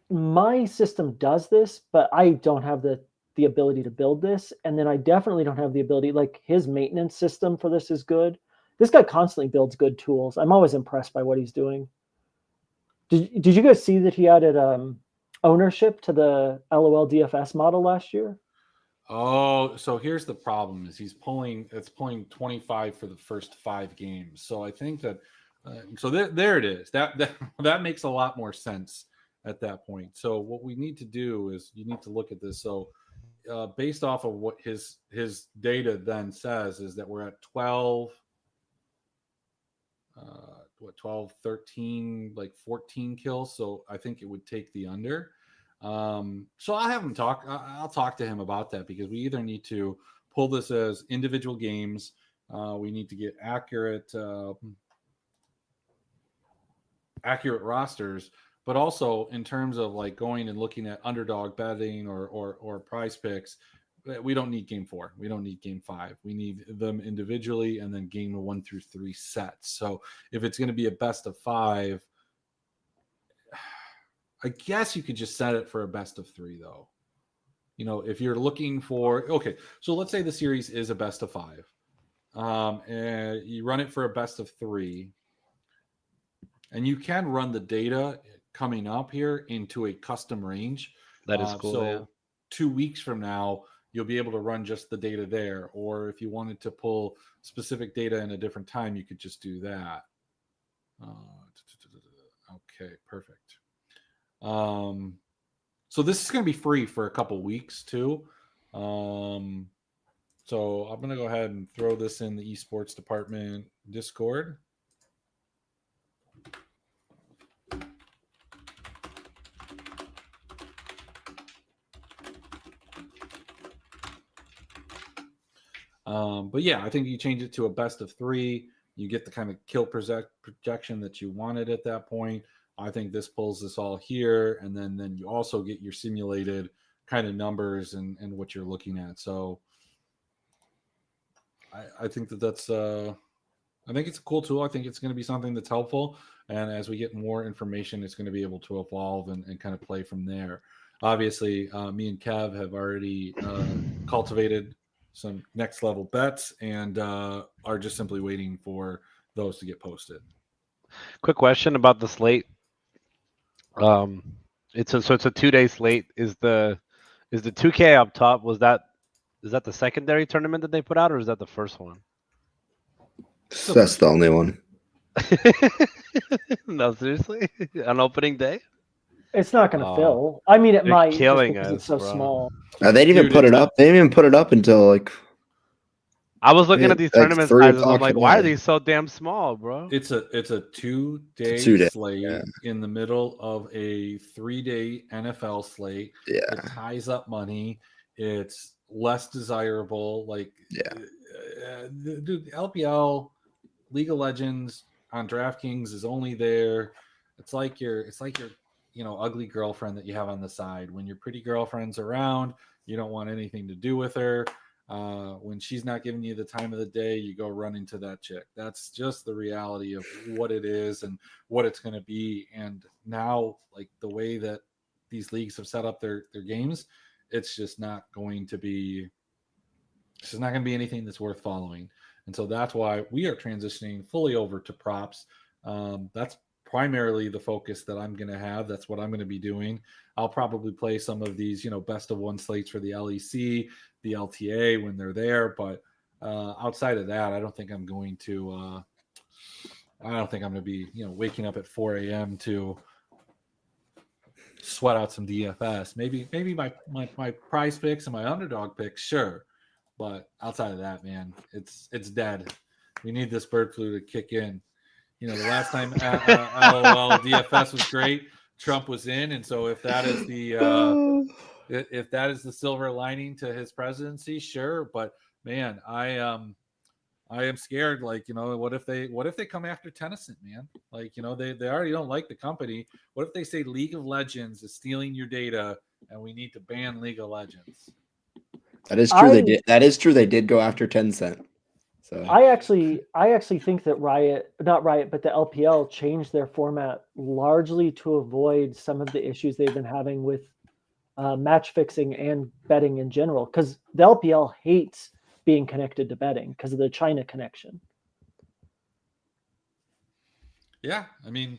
[SPEAKER 3] my system does this, but I don't have the ability to build this. And then I definitely don't have the ability, his maintenance system for this is good. This guy constantly builds good tools. I'm always impressed by what he's doing. Did you guys see that he added ownership to the LOL DFS model last year?
[SPEAKER 1] Oh, so here's the problem: is it's pulling 25 for the first 5 games. So I think that so there it is. That makes a lot more sense at that point. So what we need to do is you need to look at this. So based off of what his data then says is that we're at 12. 12, 13, 14 kills. So I think it would take the under. So I'll have him talk. I'll talk to him about that because we either need to pull this as individual games. We need to get accurate rosters, but also in terms of going and looking at underdog betting or prize picks. We don't need game 4. We don't need game 5. We need them individually and then game 1 through 3 sets. So if it's going to be a best of 5, I guess you could just set it for a best of 3 though. If you're looking for, okay, so let's say the series is a best of 5 and you run it for a best of 3. and you can run the data coming up here into a custom range.
[SPEAKER 2] That is cool.
[SPEAKER 1] So
[SPEAKER 2] Yeah.
[SPEAKER 1] 2 weeks from now, you'll be able to run just the data there. Or if you wanted to pull specific data in a different time, you could just do that. Okay, perfect. So this is going to be free for a couple weeks too. So I'm going to go ahead and throw this in the esports department Discord. But yeah, I think you change it to a best of 3. You get the kind of kill projection that you wanted at that point. I think this pulls this all here, and then you also get your simulated kind of numbers and what you're looking at. So I think that's I think it's a cool tool. I think it's going to be something that's helpful. And as we get more information, it's going to be able to evolve and kind of play from there. Obviously, me and Kev have already cultivated some next level bets and are just simply waiting for those to get posted.
[SPEAKER 2] Quick question about the slate. It's a 2-day slate. Is the 2K up top? Is that the secondary tournament that they put out, or is that the first one?
[SPEAKER 4] That's the only one.
[SPEAKER 2] No, seriously, on opening day.
[SPEAKER 3] It's not going to fill. I mean, it
[SPEAKER 2] They're
[SPEAKER 3] might
[SPEAKER 2] killing
[SPEAKER 3] just because it's
[SPEAKER 2] us,
[SPEAKER 3] so
[SPEAKER 2] bro.
[SPEAKER 3] small.
[SPEAKER 4] They didn't even put it up. They didn't even put it up until like.
[SPEAKER 2] I was looking at these tournament sizes. I'm like, why are these so damn small, bro?
[SPEAKER 1] It's a 2-day
[SPEAKER 4] 2-day,
[SPEAKER 1] slate in the middle of a 3-day NFL slate.
[SPEAKER 4] Yeah.
[SPEAKER 1] It ties up money. It's less desirable. Like, dude, LPL, League of Legends on DraftKings is only there. It's like your ugly girlfriend that you have on the side. When your pretty girlfriend's around, you don't want anything to do with her. When she's not giving you the time of the day, you go running to that chick. That's just the reality of what it is and what it's going to be. And now, like the way that these leagues have set up their games, it's just not going to be. It's just not going to be anything that's worth following. And so that's why we are transitioning fully over to props. That's primarily the focus that I'm going to have. That's what I'm going to be doing. I'll probably play some of these, best of 1 slates for the LEC, the LTA when they're there. But outside of that, I don't think I'm going to. I don't think I'm going to be, waking up at 4 a.m. to sweat out some DFS. Maybe my prize picks and my underdog picks, sure. But outside of that, man, it's dead. We need this bird flu to kick in. The last time LOL DFS was great, Trump was in, and so if that is the silver lining to his presidency, sure. But man, I am scared. Like, what if they come after Tennyson, man? Like, they already don't like the company. What if they say League of Legends is stealing your data and we need to ban League of Legends?
[SPEAKER 4] That is true. They did. That is true. They did go after Tencent. So
[SPEAKER 3] I actually think that not Riot, but the LPL changed their format largely to avoid some of the issues they've been having with match fixing and betting in general. Because the LPL hates being connected to betting because of the China connection.
[SPEAKER 1] Yeah, I mean,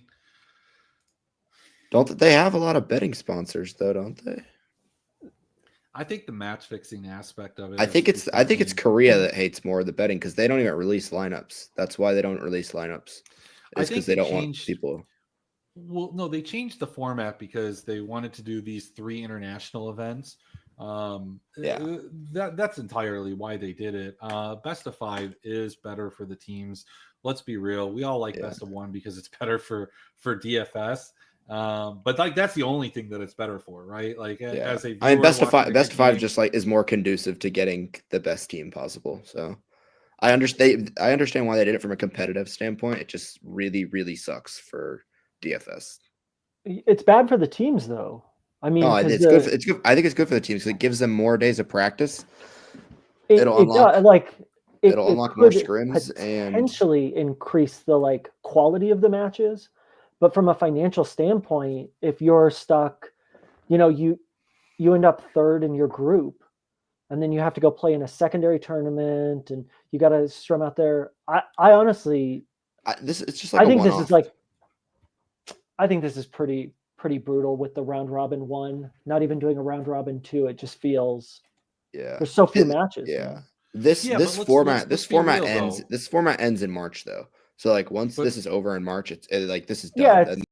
[SPEAKER 4] don't they have a lot of betting sponsors though? Don't they?
[SPEAKER 1] I think the match fixing aspect of it.
[SPEAKER 4] I think it's Korea that hates more of the betting because they don't even release lineups. That's why they don't release lineups. It's because they don't want people.
[SPEAKER 1] Well, no, they changed the format because they wanted to do these 3 international events. That's entirely why they did it. Best of 5 is better for the teams. Let's be real. We all like best of 1 because it's better for DFS. But like that's the only thing that it's better for, right? Like as a viewer,
[SPEAKER 4] best of 5 just like is more conducive to getting the best team possible. So I understand why they did it from a competitive standpoint. It just really, really sucks for DFS.
[SPEAKER 3] It's bad for the teams though. I mean,
[SPEAKER 4] it's good. It's good. I think it's good for the teams because it gives them more days of practice.
[SPEAKER 3] It'll unlock
[SPEAKER 4] more scrims and
[SPEAKER 3] potentially increase the quality of the matches. But from a financial standpoint, if you're stuck, you end up 3rd in your group, and then you have to go play in a secondary tournament, and you got to strum out there. I honestly,
[SPEAKER 4] it's just
[SPEAKER 3] I think this is I think this is pretty brutal with the round robin 1. Not even doing a round robin 2. It just feels
[SPEAKER 4] Yeah.
[SPEAKER 3] there's so few
[SPEAKER 4] And-
[SPEAKER 3] matches.
[SPEAKER 4] yeah.
[SPEAKER 3] Man.
[SPEAKER 4] This
[SPEAKER 1] Yeah,
[SPEAKER 4] this
[SPEAKER 1] but
[SPEAKER 4] format
[SPEAKER 1] let's be real,
[SPEAKER 4] ends
[SPEAKER 1] though.
[SPEAKER 4] this format ends in March though. So like once
[SPEAKER 1] But-
[SPEAKER 4] this is over in March, it's like this is
[SPEAKER 3] Yeah,
[SPEAKER 4] done.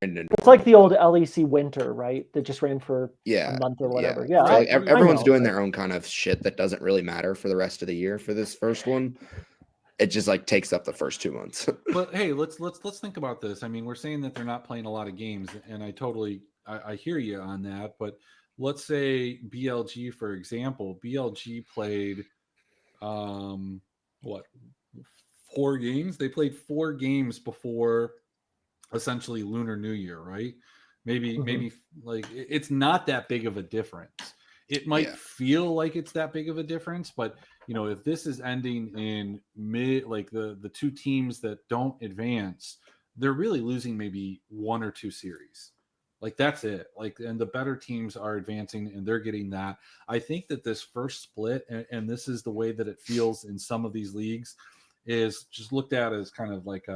[SPEAKER 4] Then
[SPEAKER 3] it's like the old LEC winter, right? That just ran for
[SPEAKER 4] yeah
[SPEAKER 3] a month or whatever.
[SPEAKER 4] Yeah.
[SPEAKER 3] Yeah,
[SPEAKER 4] So like
[SPEAKER 1] Right.
[SPEAKER 4] everyone's
[SPEAKER 3] know,
[SPEAKER 4] doing
[SPEAKER 3] but-
[SPEAKER 4] their own kind of shit that doesn't really matter for the rest of the year for this first one. It just like takes up the first 2 months.
[SPEAKER 1] But hey, let's think about this. I mean, we're saying that they're not playing a lot of games, and I hear you on that. But let's say BLG, for example, BLG played what, 4 games? They played 4 games before essentially Lunar New Year, right? Maybe like it's not that big of a difference. It might
[SPEAKER 4] Yeah.
[SPEAKER 1] feel like it's that big of a difference, but if this is ending in mid, like the 2 teams that don't advance, they're really losing maybe 1 or 2 series. Like that's it. Like, and the better teams are advancing and they're getting that. I think that this first split, and this is the way that it feels in some of these leagues, is just looked at as kind of like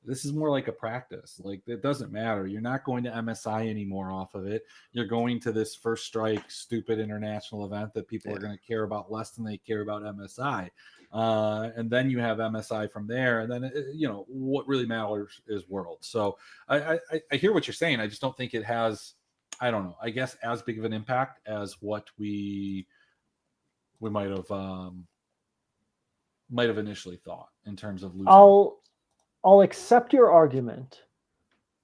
[SPEAKER 1] this is more like a practice. Like it doesn't matter. You're not going to MSI anymore off of it. You're going to this first strike stupid international event that people are going to care about less than they care about MSI. And then you have MSI from there. And then, what really matters is World. So I hear what you're saying. I just don't think it has, I don't know, I guess as big of an impact as what we might have initially thought in terms of losing.
[SPEAKER 3] I'll accept your argument,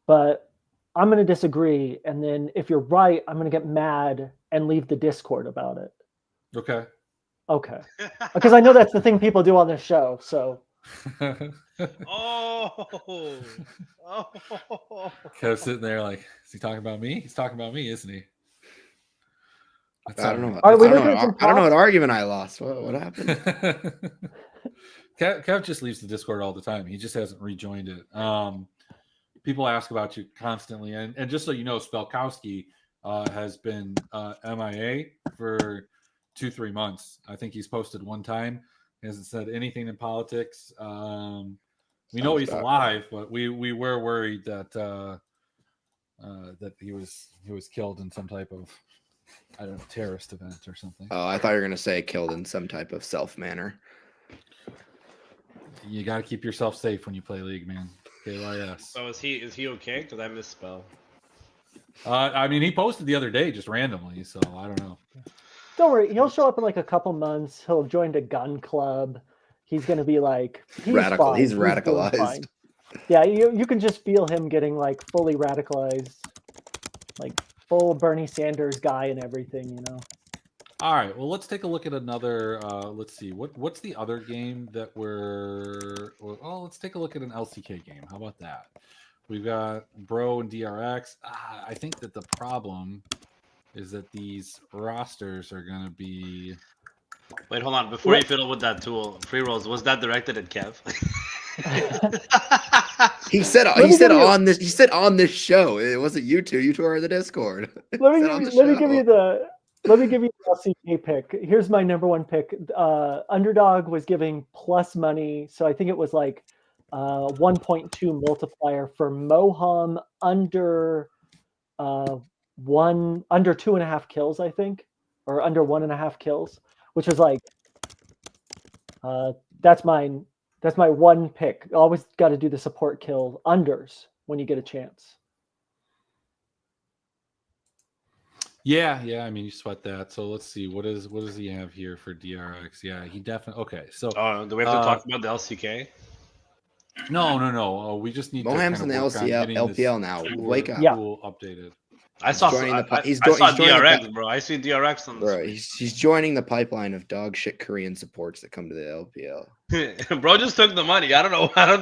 [SPEAKER 3] but I'm going to disagree. And then if you're right, I'm going to get mad and leave the Discord about it.
[SPEAKER 1] Okay.
[SPEAKER 3] Because I know that's the thing people do on this show. So.
[SPEAKER 2] Oh.
[SPEAKER 1] Kev's sitting there like, is he talking about me? He's talking about me, isn't he?
[SPEAKER 4] I don't know.
[SPEAKER 3] All right,
[SPEAKER 4] I don't know what argument I lost. What happened?
[SPEAKER 1] Kev just leaves the Discord all the time. He just hasn't rejoined it. People ask about you constantly, and just so you know, Spelkowski has been MIA for 2-3 months. I think he's posted one time. He hasn't said anything in politics. We know he's alive, but we were worried that that he was killed in some type of, I don't know, terrorist event or something.
[SPEAKER 4] Oh, I thought you were gonna say killed in some type of self manner.
[SPEAKER 1] You got to keep yourself safe when you play League, man. KYS.
[SPEAKER 2] So is he okay? Because I misspell.
[SPEAKER 1] I mean, he posted the other day just randomly, so I don't know.
[SPEAKER 3] Don't worry, he'll show up in like a couple months. He'll have joined a gun club. He's going to be like
[SPEAKER 4] Radical.
[SPEAKER 3] fine.
[SPEAKER 4] He's
[SPEAKER 3] doing
[SPEAKER 4] radicalized.
[SPEAKER 3] fine. Yeah, you can just feel him getting like fully radicalized, like full Bernie Sanders guy and everything,
[SPEAKER 1] All right, well, let's take a look at another. Let's see, what's the other game that let's take a look at an LCK game. How about that? We've got Bro and DRX. I think that the problem is that these rosters are going to be.
[SPEAKER 2] Wait, hold on. Before you fiddle with that tool, free rolls, was that directed at Kev?
[SPEAKER 4] He said on this show. It wasn't you two. You two are in the Discord.
[SPEAKER 3] Let me give you the LCK pick. Here's my number 1 pick. Underdog was giving plus money, so I think it was like 1.2 multiplier for Moham under 2.5 kills, I think, or under 1.5 kills, which was like that's my 1 pick. Always got to do the support kill unders when you get a chance.
[SPEAKER 1] Yeah. I mean, you sweat that. So let's see. What does he have here for DRX? Yeah, he definitely. Okay, so.
[SPEAKER 2] Do we have to talk about the LCK?
[SPEAKER 1] No. We just need
[SPEAKER 4] Moham's
[SPEAKER 1] to
[SPEAKER 4] in the
[SPEAKER 1] kind of work on getting
[SPEAKER 4] LPL
[SPEAKER 1] this
[SPEAKER 4] now.
[SPEAKER 1] tour
[SPEAKER 4] Wake up.
[SPEAKER 3] Yeah.
[SPEAKER 1] updated.
[SPEAKER 2] I saw
[SPEAKER 4] joining
[SPEAKER 2] I saw
[SPEAKER 4] joining the
[SPEAKER 2] DRX, bro. I see DRX on the
[SPEAKER 4] Bro, he's joining the pipeline of dog shit Korean supports that come to the LPL.
[SPEAKER 2] Bro just took the money. I don't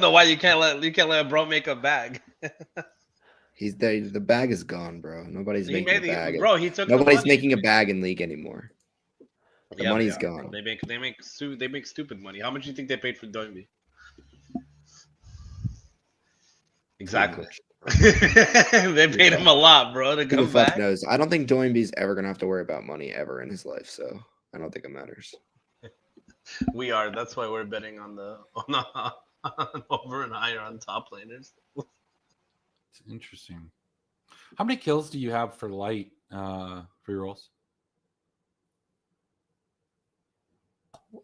[SPEAKER 2] know why you can't let bro make a bag.
[SPEAKER 4] The bag is gone, bro. Nobody's making a bag.
[SPEAKER 2] Bro, he took
[SPEAKER 4] Nobody's
[SPEAKER 2] the money.
[SPEAKER 4] making a bag in League anymore. The money's gone.
[SPEAKER 2] Bro. They make stupid money. How much do you think they paid for Doinby? Exactly. They paid him a lot, bro, to
[SPEAKER 4] Who the
[SPEAKER 2] come
[SPEAKER 4] fuck
[SPEAKER 2] back.
[SPEAKER 4] knows? I don't think Doinby's ever gonna have to worry about money ever in his life, so I don't think it matters.
[SPEAKER 2] We are. That's why we're betting on over and higher on top laners.
[SPEAKER 1] It's interesting. How many kills do you have for light for your rolls?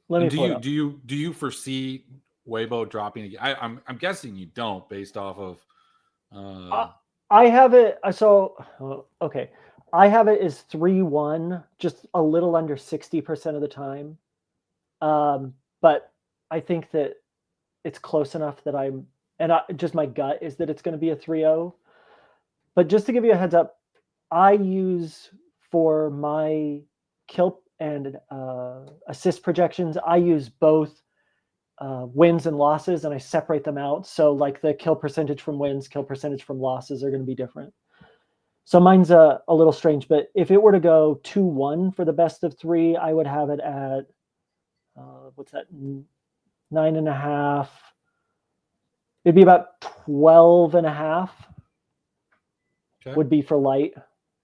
[SPEAKER 3] Let me
[SPEAKER 1] And
[SPEAKER 3] pull it up.
[SPEAKER 1] do you foresee Weibo dropping again? I'm guessing you don't, based off of.
[SPEAKER 3] I have it. Okay. I have it as 3-1, just a little under 60% of the time. But I think that it's close enough that just my gut is that it's going to be a 3-0. But just to give you a heads up, I use for my kill and assist projections, I use both wins and losses, and I separate them out. So like the kill percentage from wins, kill percentage from losses are going to be different. So mine's a little strange, but if it were to go 2-1 for the best of 3, I would have it at what's that, 9.5. It'd be about 12.5.
[SPEAKER 1] Okay.
[SPEAKER 3] Would be for light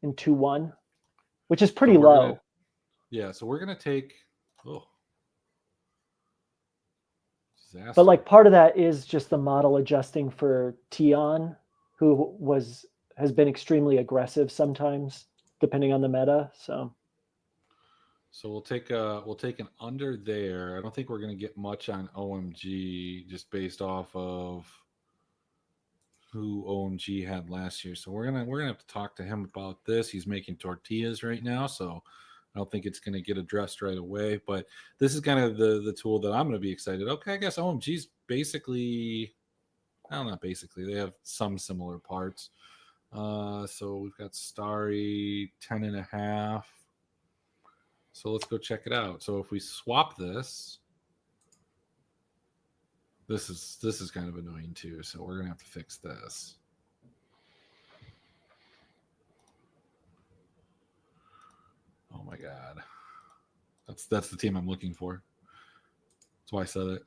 [SPEAKER 3] in 2-1, which is pretty low.
[SPEAKER 1] So we're gonna take. Oh, disaster.
[SPEAKER 3] But like part of that is just the model adjusting for Tion, who has been extremely aggressive sometimes, depending on the meta. So
[SPEAKER 1] we'll take an under there. I don't think we're gonna get much on OMG just based off of who OMG had last year. So we're gonna have to talk to him about this. He's making tortillas right now, so I don't think it's gonna get addressed right away. But this is kind of the tool that I'm gonna be excited. Okay, I guess OMG's basically, well, not basically. They have some similar parts. So we've got Starry 10.5. So let's go check it out. So if we swap this. This is kind of annoying too, so we're gonna have to fix this. Oh my god, that's the team I'm looking for. That's why I said it.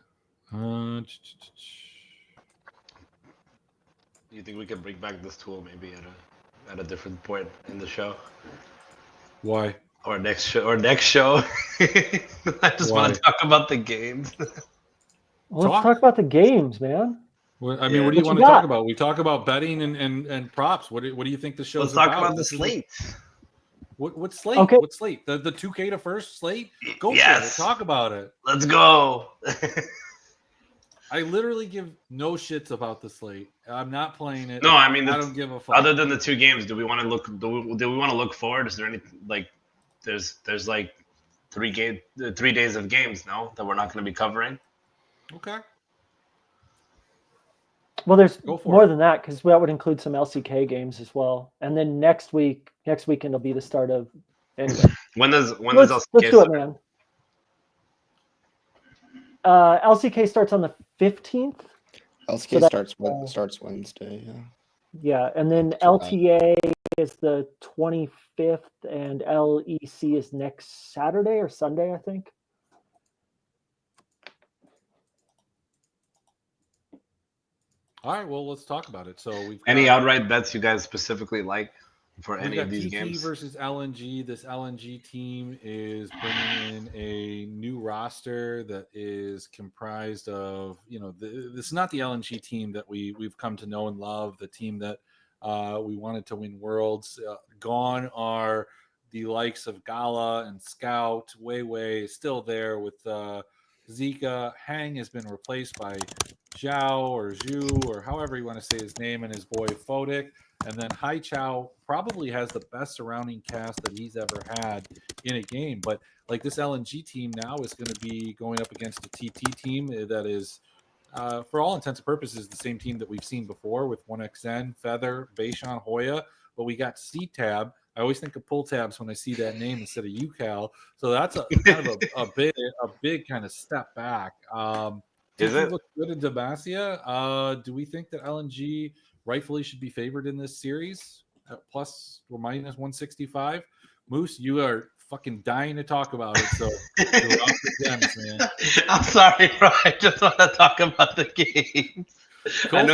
[SPEAKER 2] You think we can bring back this tool maybe at a different point in the show?
[SPEAKER 1] Why?
[SPEAKER 2] Or next show? I just want to talk about the games.
[SPEAKER 3] Well, let's talk about the games, man.
[SPEAKER 1] What do you want to talk about? We talk about betting and props. What do you think the show's about?
[SPEAKER 2] Let's talk about the slate.
[SPEAKER 1] What slate?
[SPEAKER 3] Okay.
[SPEAKER 1] What slate? The 2K to first slate? Go for it. Talk about it.
[SPEAKER 2] Let's go.
[SPEAKER 1] I literally give no shits about the slate. I'm not playing it.
[SPEAKER 2] No, I mean
[SPEAKER 1] I don't give a fuck.
[SPEAKER 2] Other than the 2 games, do we want to look? Do we want to look forward? Is there any like? There's like 3 days of games now that we're not going to be covering.
[SPEAKER 1] Okay.
[SPEAKER 3] Well, there's more than that because that would include some LCK games as well, and then next weekend will be the start of. Anyway,
[SPEAKER 2] when does
[SPEAKER 3] LCK let's do it, man. LCK starts on the 15th.
[SPEAKER 4] LCK starts Wednesday. Yeah.
[SPEAKER 3] Yeah, and then LTA is the 25th, and LEC is next Saturday or Sunday, I think.
[SPEAKER 1] All right, well, let's talk about it. So we've got,
[SPEAKER 2] any outright bets you guys specifically like for any of these games?
[SPEAKER 1] TT versus LNG. This LNG team is bringing in a new roster that is comprised of, this is not the LNG team that we've come to know and love, the team that we wanted to win Worlds. Gone are the likes of Gala and Scout. Wei still there with Zika. Hang has been replaced by Zhao or Zhu or however you want to say his name, and his boy Fodic. And then Hai Chao probably has the best surrounding cast that he's ever had in a game. But like this LNG team now is going to be going up against a TT team that is, for all intents and purposes, the same team that we've seen before with 1XN, Feather, Baishan, Hoya. But we got C-Tab. I always think of pull tabs when I see that name instead of UCal. So that's a big kind of step back. Does it look good in Demacia? Do we think that LNG rightfully should be favored in this series at plus or minus 165? Moose, you are fucking dying to talk about it. So you're off the gems, man.
[SPEAKER 2] I'm sorry, bro. I just want to talk about the games. I know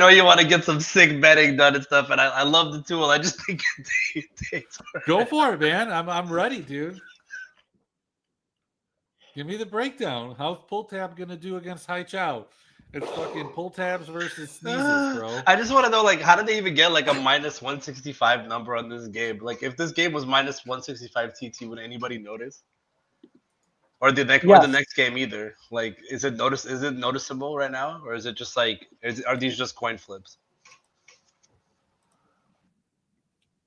[SPEAKER 2] you want to get some sick betting done and stuff, and I love the tool. I just think it takes forever.
[SPEAKER 1] Go for it, man. I'm ready, dude. Give me the breakdown. How's Pull Tab going to do against Hai Chao? It's fucking pull tabs versus sneezes, bro.
[SPEAKER 2] I just want to know, like, how did they even get like a minus 165 number on this game? Like, if this game was minus 165 TT, would anybody notice? Or the
[SPEAKER 3] Yes.
[SPEAKER 2] next game either? Like, is it noticeable right now, or is it just like are these just coin flips?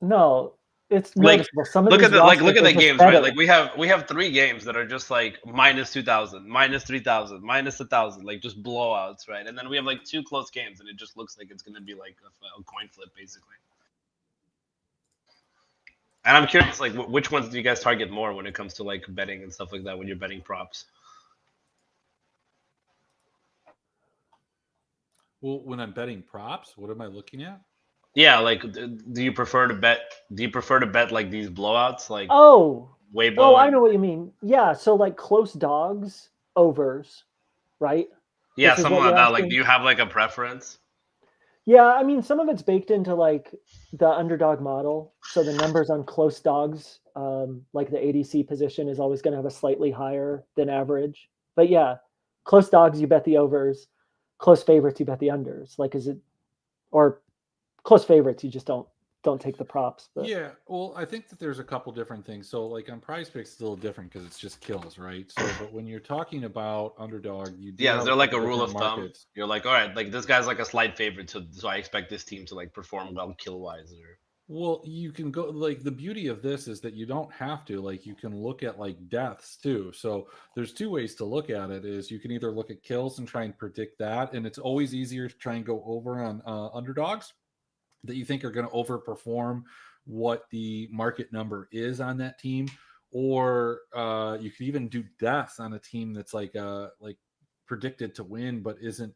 [SPEAKER 3] No, it's
[SPEAKER 2] Like,
[SPEAKER 3] noticeable. Some of
[SPEAKER 2] look
[SPEAKER 3] these
[SPEAKER 2] at the
[SPEAKER 3] rosters
[SPEAKER 2] look at
[SPEAKER 3] are
[SPEAKER 2] the
[SPEAKER 3] just
[SPEAKER 2] games, right?
[SPEAKER 3] better.
[SPEAKER 2] Like we have 3 games that are just like minus 2,000, minus 3,000, minus 1,000, like just blowouts, right? And then we have like 2 close games, and it just looks like it's gonna be like a coin flip, basically. And I'm curious, like, which ones do you guys target more when it comes to like betting and stuff like that when you're betting props?
[SPEAKER 1] Well, when I'm betting props, what am I looking at?
[SPEAKER 2] Yeah, like, do you prefer to bet? Do you prefer to bet like these blowouts, like
[SPEAKER 3] Oh,
[SPEAKER 2] Weibo?
[SPEAKER 3] I know what you mean. Yeah, so like close dogs, overs, right?
[SPEAKER 2] Yeah,
[SPEAKER 3] This is
[SPEAKER 2] something
[SPEAKER 3] what
[SPEAKER 2] like
[SPEAKER 3] you're
[SPEAKER 2] that. Like,
[SPEAKER 3] asking?
[SPEAKER 2] do you have like a preference?
[SPEAKER 3] Yeah, I mean, some of it's baked into like the underdog model. So the numbers on close dogs, like the ADC position, is always going to have a slightly higher than average. But yeah, close dogs, you bet the overs. Close favorites, you bet the unders. Like, is it, or close favorites, you just don't take the props. But
[SPEAKER 1] Yeah, well, I think that there's a couple different things. So, like on Prize Picks, it's a little different because it's just kills, right? So, but when you're talking about underdog, you do
[SPEAKER 2] Yeah, is
[SPEAKER 1] have
[SPEAKER 2] there
[SPEAKER 1] a
[SPEAKER 2] like a
[SPEAKER 1] couple
[SPEAKER 2] rule of
[SPEAKER 1] different
[SPEAKER 2] thumb?
[SPEAKER 1] markets.
[SPEAKER 2] You're like, all right, like this guy's like a slight favorite, so I expect this team to like perform well kill wise. Or
[SPEAKER 1] Well, you can go like the beauty of this is that you don't have to like you can look at like deaths too. So there's 2 ways to look at it is you can either look at kills and try and predict that, and it's always easier to try and go over on underdogs that you think are going to overperform what the market number is on that team, or you could even do deaths on a team that's like predicted to win but isn't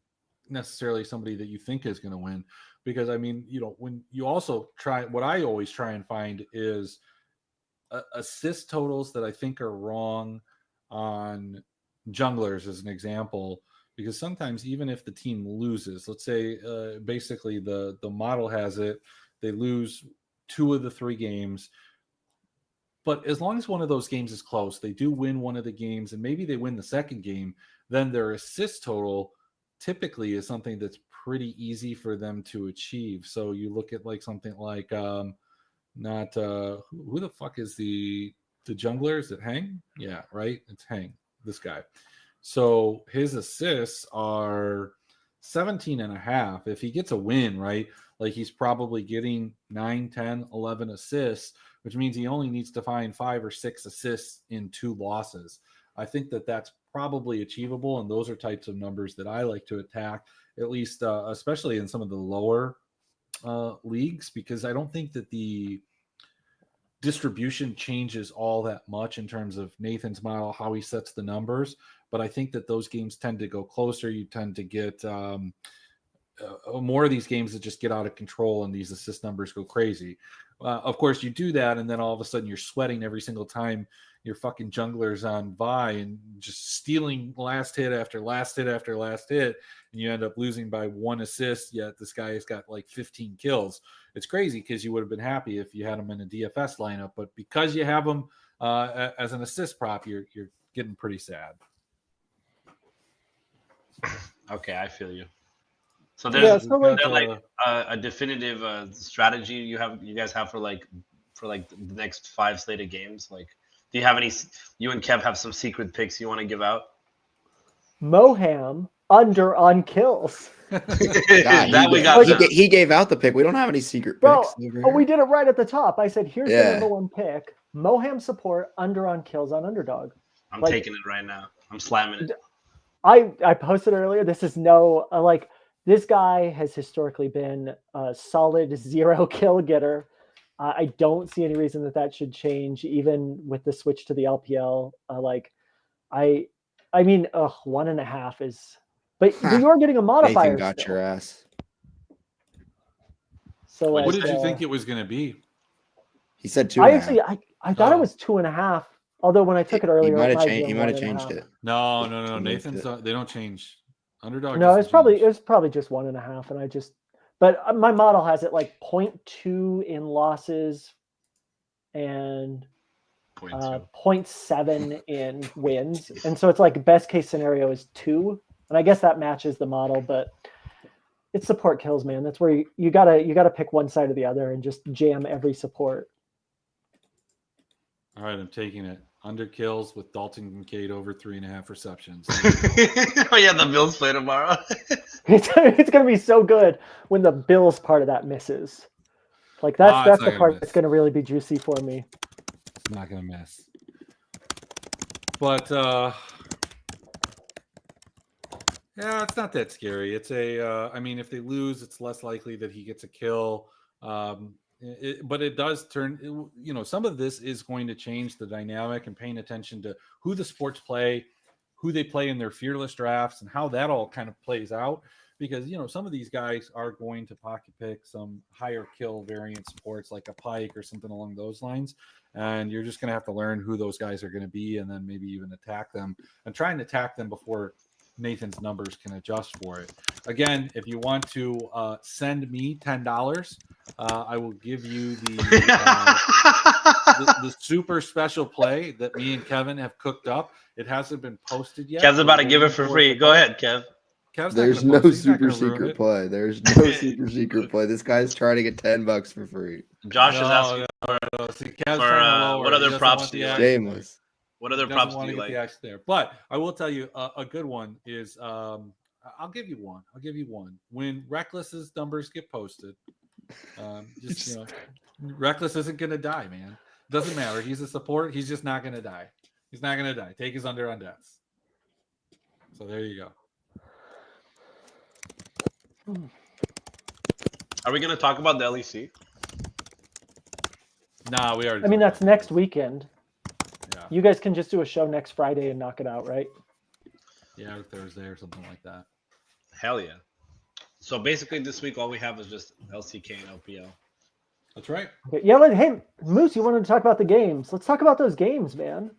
[SPEAKER 1] necessarily somebody that you think is going to win. Because I mean, when you also try, what I always try and find is assist totals that I think are wrong on junglers, as an example. Because sometimes even if the team loses, let's say basically the model has it, they lose 2 of the 3 games, but as long as one of those games is close, they do win one of the games, and maybe they win the second game, then their assist total typically is something that's pretty easy for them to achieve. So you look at like something like not who the fuck is the jungler? Is it Hang? Yeah, right. It's Hang. This guy. So his assists are 17 and a half. If he gets a win, right? Like he's probably getting 9, 10, 11 assists, which means he only needs to find 5 or 6 assists in 2 losses. I think that that's probably achievable, and those are types of numbers that I like to attack, at least especially in some of the lower leagues, because I don't think that the distribution changes all that much in terms of Nathan's model, how he sets the numbers. But I think that those games tend to go closer. You tend to get more of these games that just get out of control and these assist numbers go crazy. Of course, you do that, and then all of a sudden you're sweating every single time your fucking junglers on Vi and just stealing last hit after last hit after last hit, and you end up losing by 1 assist. Yet this guy has got like 15 kills. It's crazy because you would have been happy if you had him in a DFS lineup, but because you have him as an assist prop, you're getting pretty sad.
[SPEAKER 2] okay, I feel you. So
[SPEAKER 3] Yeah,
[SPEAKER 2] there's
[SPEAKER 3] so like,
[SPEAKER 2] like a definitive strategy you guys have for like the next 5 slated games. Like, do you have any? You and Kev have some secret picks you want to give out?
[SPEAKER 3] Moham under on kills.
[SPEAKER 4] Yeah, he gave out the pick. We don't have any secret
[SPEAKER 3] Bro,
[SPEAKER 4] picks.
[SPEAKER 3] we did it right at the top. I said, here's the
[SPEAKER 4] Yeah.
[SPEAKER 3] number 1 pick. Moham support under on kills on underdog.
[SPEAKER 2] I'm
[SPEAKER 3] like,
[SPEAKER 2] taking it right now. I'm slamming it.
[SPEAKER 3] I posted earlier. This is no like this guy has historically been a solid 0 kill getter. I don't see any reason that should change, even with the switch to the LPL. I mean, 1.5 is, but you're getting a modifier.
[SPEAKER 4] Nathan got
[SPEAKER 3] still.
[SPEAKER 4] your ass.
[SPEAKER 3] So
[SPEAKER 1] what did you think it was going to be?
[SPEAKER 4] He said 2.5.
[SPEAKER 3] I actually, I thought it was 2.5. Although when I took it earlier,
[SPEAKER 4] he might have changed it.
[SPEAKER 1] No. Nathan's they don't change. Underdog.
[SPEAKER 3] No, it's probably just 1.5, and I just. But my model has it like 0.2 in losses and 0.7 in wins, and so it's like best case scenario is 2. And I guess that matches the model, but it's support kills, man. That's where you gotta pick one side or the other and just jam every support.
[SPEAKER 1] All right, I'm taking it. Under kills with Dalton Kincaid over 3.5 receptions.
[SPEAKER 2] Oh yeah, the Bills play tomorrow.
[SPEAKER 3] It's gonna be so good when the Bills part of that misses. Like that's
[SPEAKER 1] it's not
[SPEAKER 3] the
[SPEAKER 1] gonna
[SPEAKER 3] part
[SPEAKER 1] miss.
[SPEAKER 3] that's gonna really be juicy for me.
[SPEAKER 1] It's not gonna miss. But yeah, it's not that scary. It's I mean, if they lose, it's less likely that he gets a kill. But it does turn, you know, some of this is going to change the dynamic, and paying attention to who the sports play, who they play in their fearless drafts, and how that all kind of plays out. Because, you know, some of these guys are going to pocket pick some higher kill variant sports like a Pike or something along those lines. And you're just going to have to learn who those guys are going to be, and then maybe even attack them, and try and attack them before Nathan's numbers can adjust for it. Again, if you want to send me $10, I will give you the super special play that me and Kevin have cooked up. It hasn't been posted yet.
[SPEAKER 2] Kev's about to give it for free. Go ahead, Kev.
[SPEAKER 4] There's no super secret play. There's no super secret play. This guy's trying to get $10 for free.
[SPEAKER 2] Josh is asking
[SPEAKER 1] See,
[SPEAKER 2] for what other props do you like?
[SPEAKER 4] Shameless.
[SPEAKER 2] What other props do you
[SPEAKER 1] get
[SPEAKER 2] like?
[SPEAKER 1] the action there. But I will tell you a good one is I'll give you one. I'll give you one. When Reckless's numbers get posted, just you know, Reckless isn't gonna die, man. Doesn't matter. He's a support. He's just not gonna die. He's not gonna die. Take his under on deaths. So there you go.
[SPEAKER 2] Are we gonna talk about the LEC?
[SPEAKER 1] Nah, we already.
[SPEAKER 3] I mean, that's next weekend.
[SPEAKER 1] Yeah.
[SPEAKER 3] You guys can just do a show next Friday and knock it out, right?
[SPEAKER 1] Yeah, or Thursday or something like that.
[SPEAKER 2] Hell yeah. So basically this week all we have is just LCK and LPL.
[SPEAKER 1] That's right.
[SPEAKER 3] Okay. Yeah, hey, Moose, you wanted to talk about the games. Let's talk about those games, man.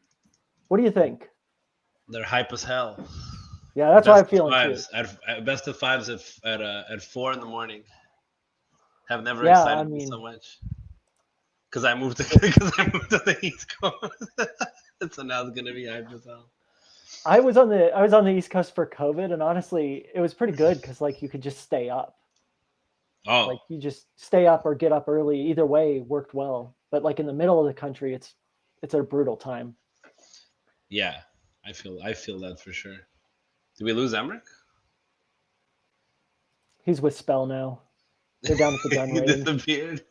[SPEAKER 3] What do you think?
[SPEAKER 2] They're hype as hell.
[SPEAKER 3] Yeah, that's what I'm feeling
[SPEAKER 2] fives.
[SPEAKER 3] too.
[SPEAKER 2] At best of fives at 4 in the morning. Have never
[SPEAKER 3] Yeah,
[SPEAKER 2] excited me so much. Because I moved to the East Coast. So now it's gonna be hype as hell.
[SPEAKER 3] I was on the East Coast for COVID, and honestly, it was pretty good because like you could just stay up.
[SPEAKER 2] Oh,
[SPEAKER 3] Like you just stay up or get up early. Either way worked well. But like in the middle of the country, it's a brutal time.
[SPEAKER 2] yeah, I feel that for sure. Did we lose Emmerich?
[SPEAKER 3] He's with Spell now. They're down at the gun
[SPEAKER 2] He
[SPEAKER 3] range.
[SPEAKER 2] disappeared.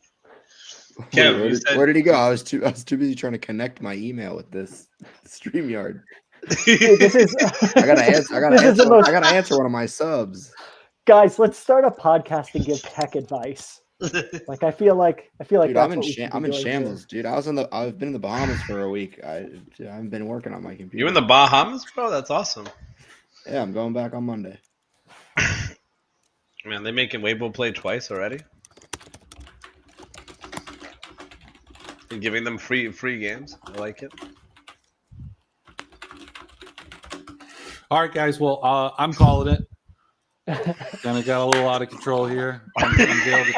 [SPEAKER 4] Wait, where did he go? I was too busy trying to connect my email with this StreamYard.
[SPEAKER 3] Hey, this is.
[SPEAKER 4] I gotta answer one of my subs.
[SPEAKER 3] Guys, let's start a podcast and give tech advice. Like I feel like
[SPEAKER 4] Dude,
[SPEAKER 3] that's
[SPEAKER 4] I'm in shambles, dude. I've been in the Bahamas for a week. I've been working on my computer.
[SPEAKER 2] You in the Bahamas, bro? That's awesome.
[SPEAKER 4] Yeah, I'm going back on Monday.
[SPEAKER 2] Man, they making Weibo play twice already. And giving them free games. I like it.
[SPEAKER 1] All right, guys. Well, I'm calling it. Kind of got a little out of control here. Unveiled the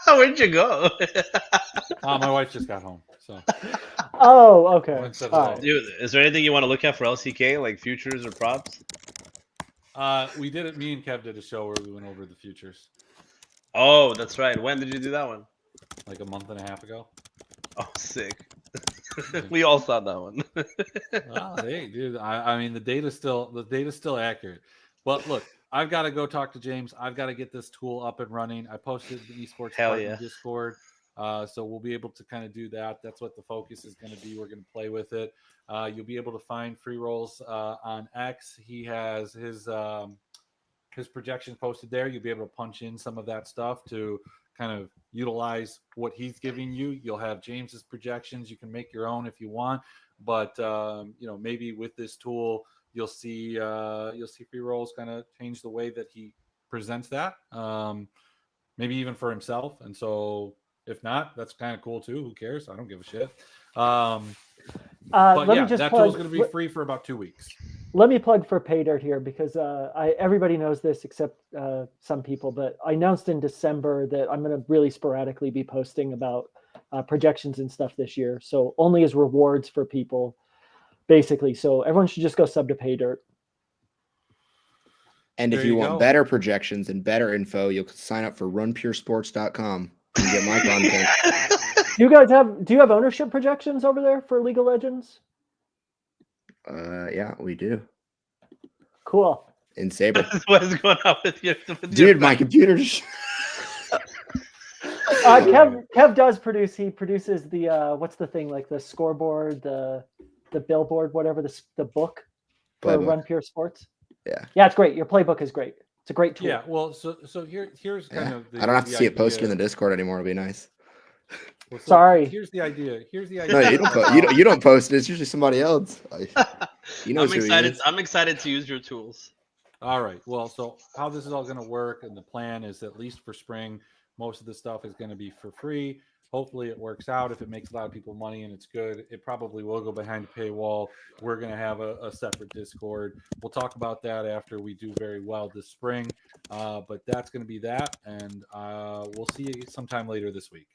[SPEAKER 1] tool.
[SPEAKER 2] Where'd you go?
[SPEAKER 1] My wife just got home, so.
[SPEAKER 3] Oh, okay.
[SPEAKER 1] All right.
[SPEAKER 2] Dude, is there anything you want to look at for LCK, like futures or props?
[SPEAKER 1] We did it. Me and Kev did a show where we went over the futures.
[SPEAKER 2] Oh, that's right. When did you do that one?
[SPEAKER 1] Like a month and a half ago.
[SPEAKER 2] Oh, sick. We all saw that one.
[SPEAKER 1] Oh, hey, dude. I mean, the data's still accurate. But look, I've got to go talk to James. I've got to get this tool up and running. I posted the esports part in Discord. So we'll be able to kind of do that. That's what the focus is going to be. We're going to play with it. You'll be able to find free rolls on X. He has his projections posted there. You'll be able to punch in some of that stuff to kind of utilize what he's giving you. You'll have James's projections. You can make your own if you want, but maybe with this tool, you'll see free rolls kind of change the way that he presents that, maybe even for himself. And so if not, that's kind of cool too. Who cares? I don't give a shit. But yeah, that tool's going to be free for about 2 weeks.
[SPEAKER 3] Let me plug for PayDirt here because everybody knows this except some people, but I announced in December that I'm going to really sporadically be posting about projections and stuff this year. So only as rewards for people, basically. So everyone should just go sub to PayDirt.
[SPEAKER 4] And if
[SPEAKER 1] There
[SPEAKER 4] you
[SPEAKER 1] you
[SPEAKER 4] want
[SPEAKER 1] go.
[SPEAKER 4] better projections and better info, you'll sign up for runpuresports.com and get my content.
[SPEAKER 3] Do you have ownership projections over there for League of Legends?
[SPEAKER 4] Yeah, we do.
[SPEAKER 3] Cool.
[SPEAKER 4] In Saber.
[SPEAKER 2] What is going on with your
[SPEAKER 4] Dude, my computer just
[SPEAKER 3] Kev does produce. He produces the what's the thing, like the scoreboard, the billboard, whatever, the book for
[SPEAKER 4] Playbook.
[SPEAKER 3] Run Pure Sports.
[SPEAKER 4] Yeah.
[SPEAKER 3] Yeah, it's great. Your playbook is great. It's a great tool.
[SPEAKER 1] Yeah, well, so here's kind
[SPEAKER 4] Yeah.
[SPEAKER 1] of the
[SPEAKER 4] I don't have to
[SPEAKER 1] the
[SPEAKER 4] see it posted in
[SPEAKER 1] idea.
[SPEAKER 4] the Discord anymore. It'll be nice.
[SPEAKER 1] Well, so
[SPEAKER 3] Sorry.
[SPEAKER 1] Here's the idea. Here's the
[SPEAKER 4] No,
[SPEAKER 1] idea.
[SPEAKER 4] you don't.
[SPEAKER 1] about-
[SPEAKER 4] You don't post it. It's usually somebody else. He knows
[SPEAKER 2] I'm
[SPEAKER 4] who he
[SPEAKER 2] excited.
[SPEAKER 4] is.
[SPEAKER 2] I'm excited to use your tools.
[SPEAKER 1] All right. Well, so how this is all going to work, and the plan is at least for spring, most of the stuff is going to be for free. Hopefully, it works out. If it makes a lot of people money and it's good, it probably will go behind a paywall. We're going to have a separate Discord. We'll talk about that after we do very well this spring. But that's going to be that, and we'll see you sometime later this week.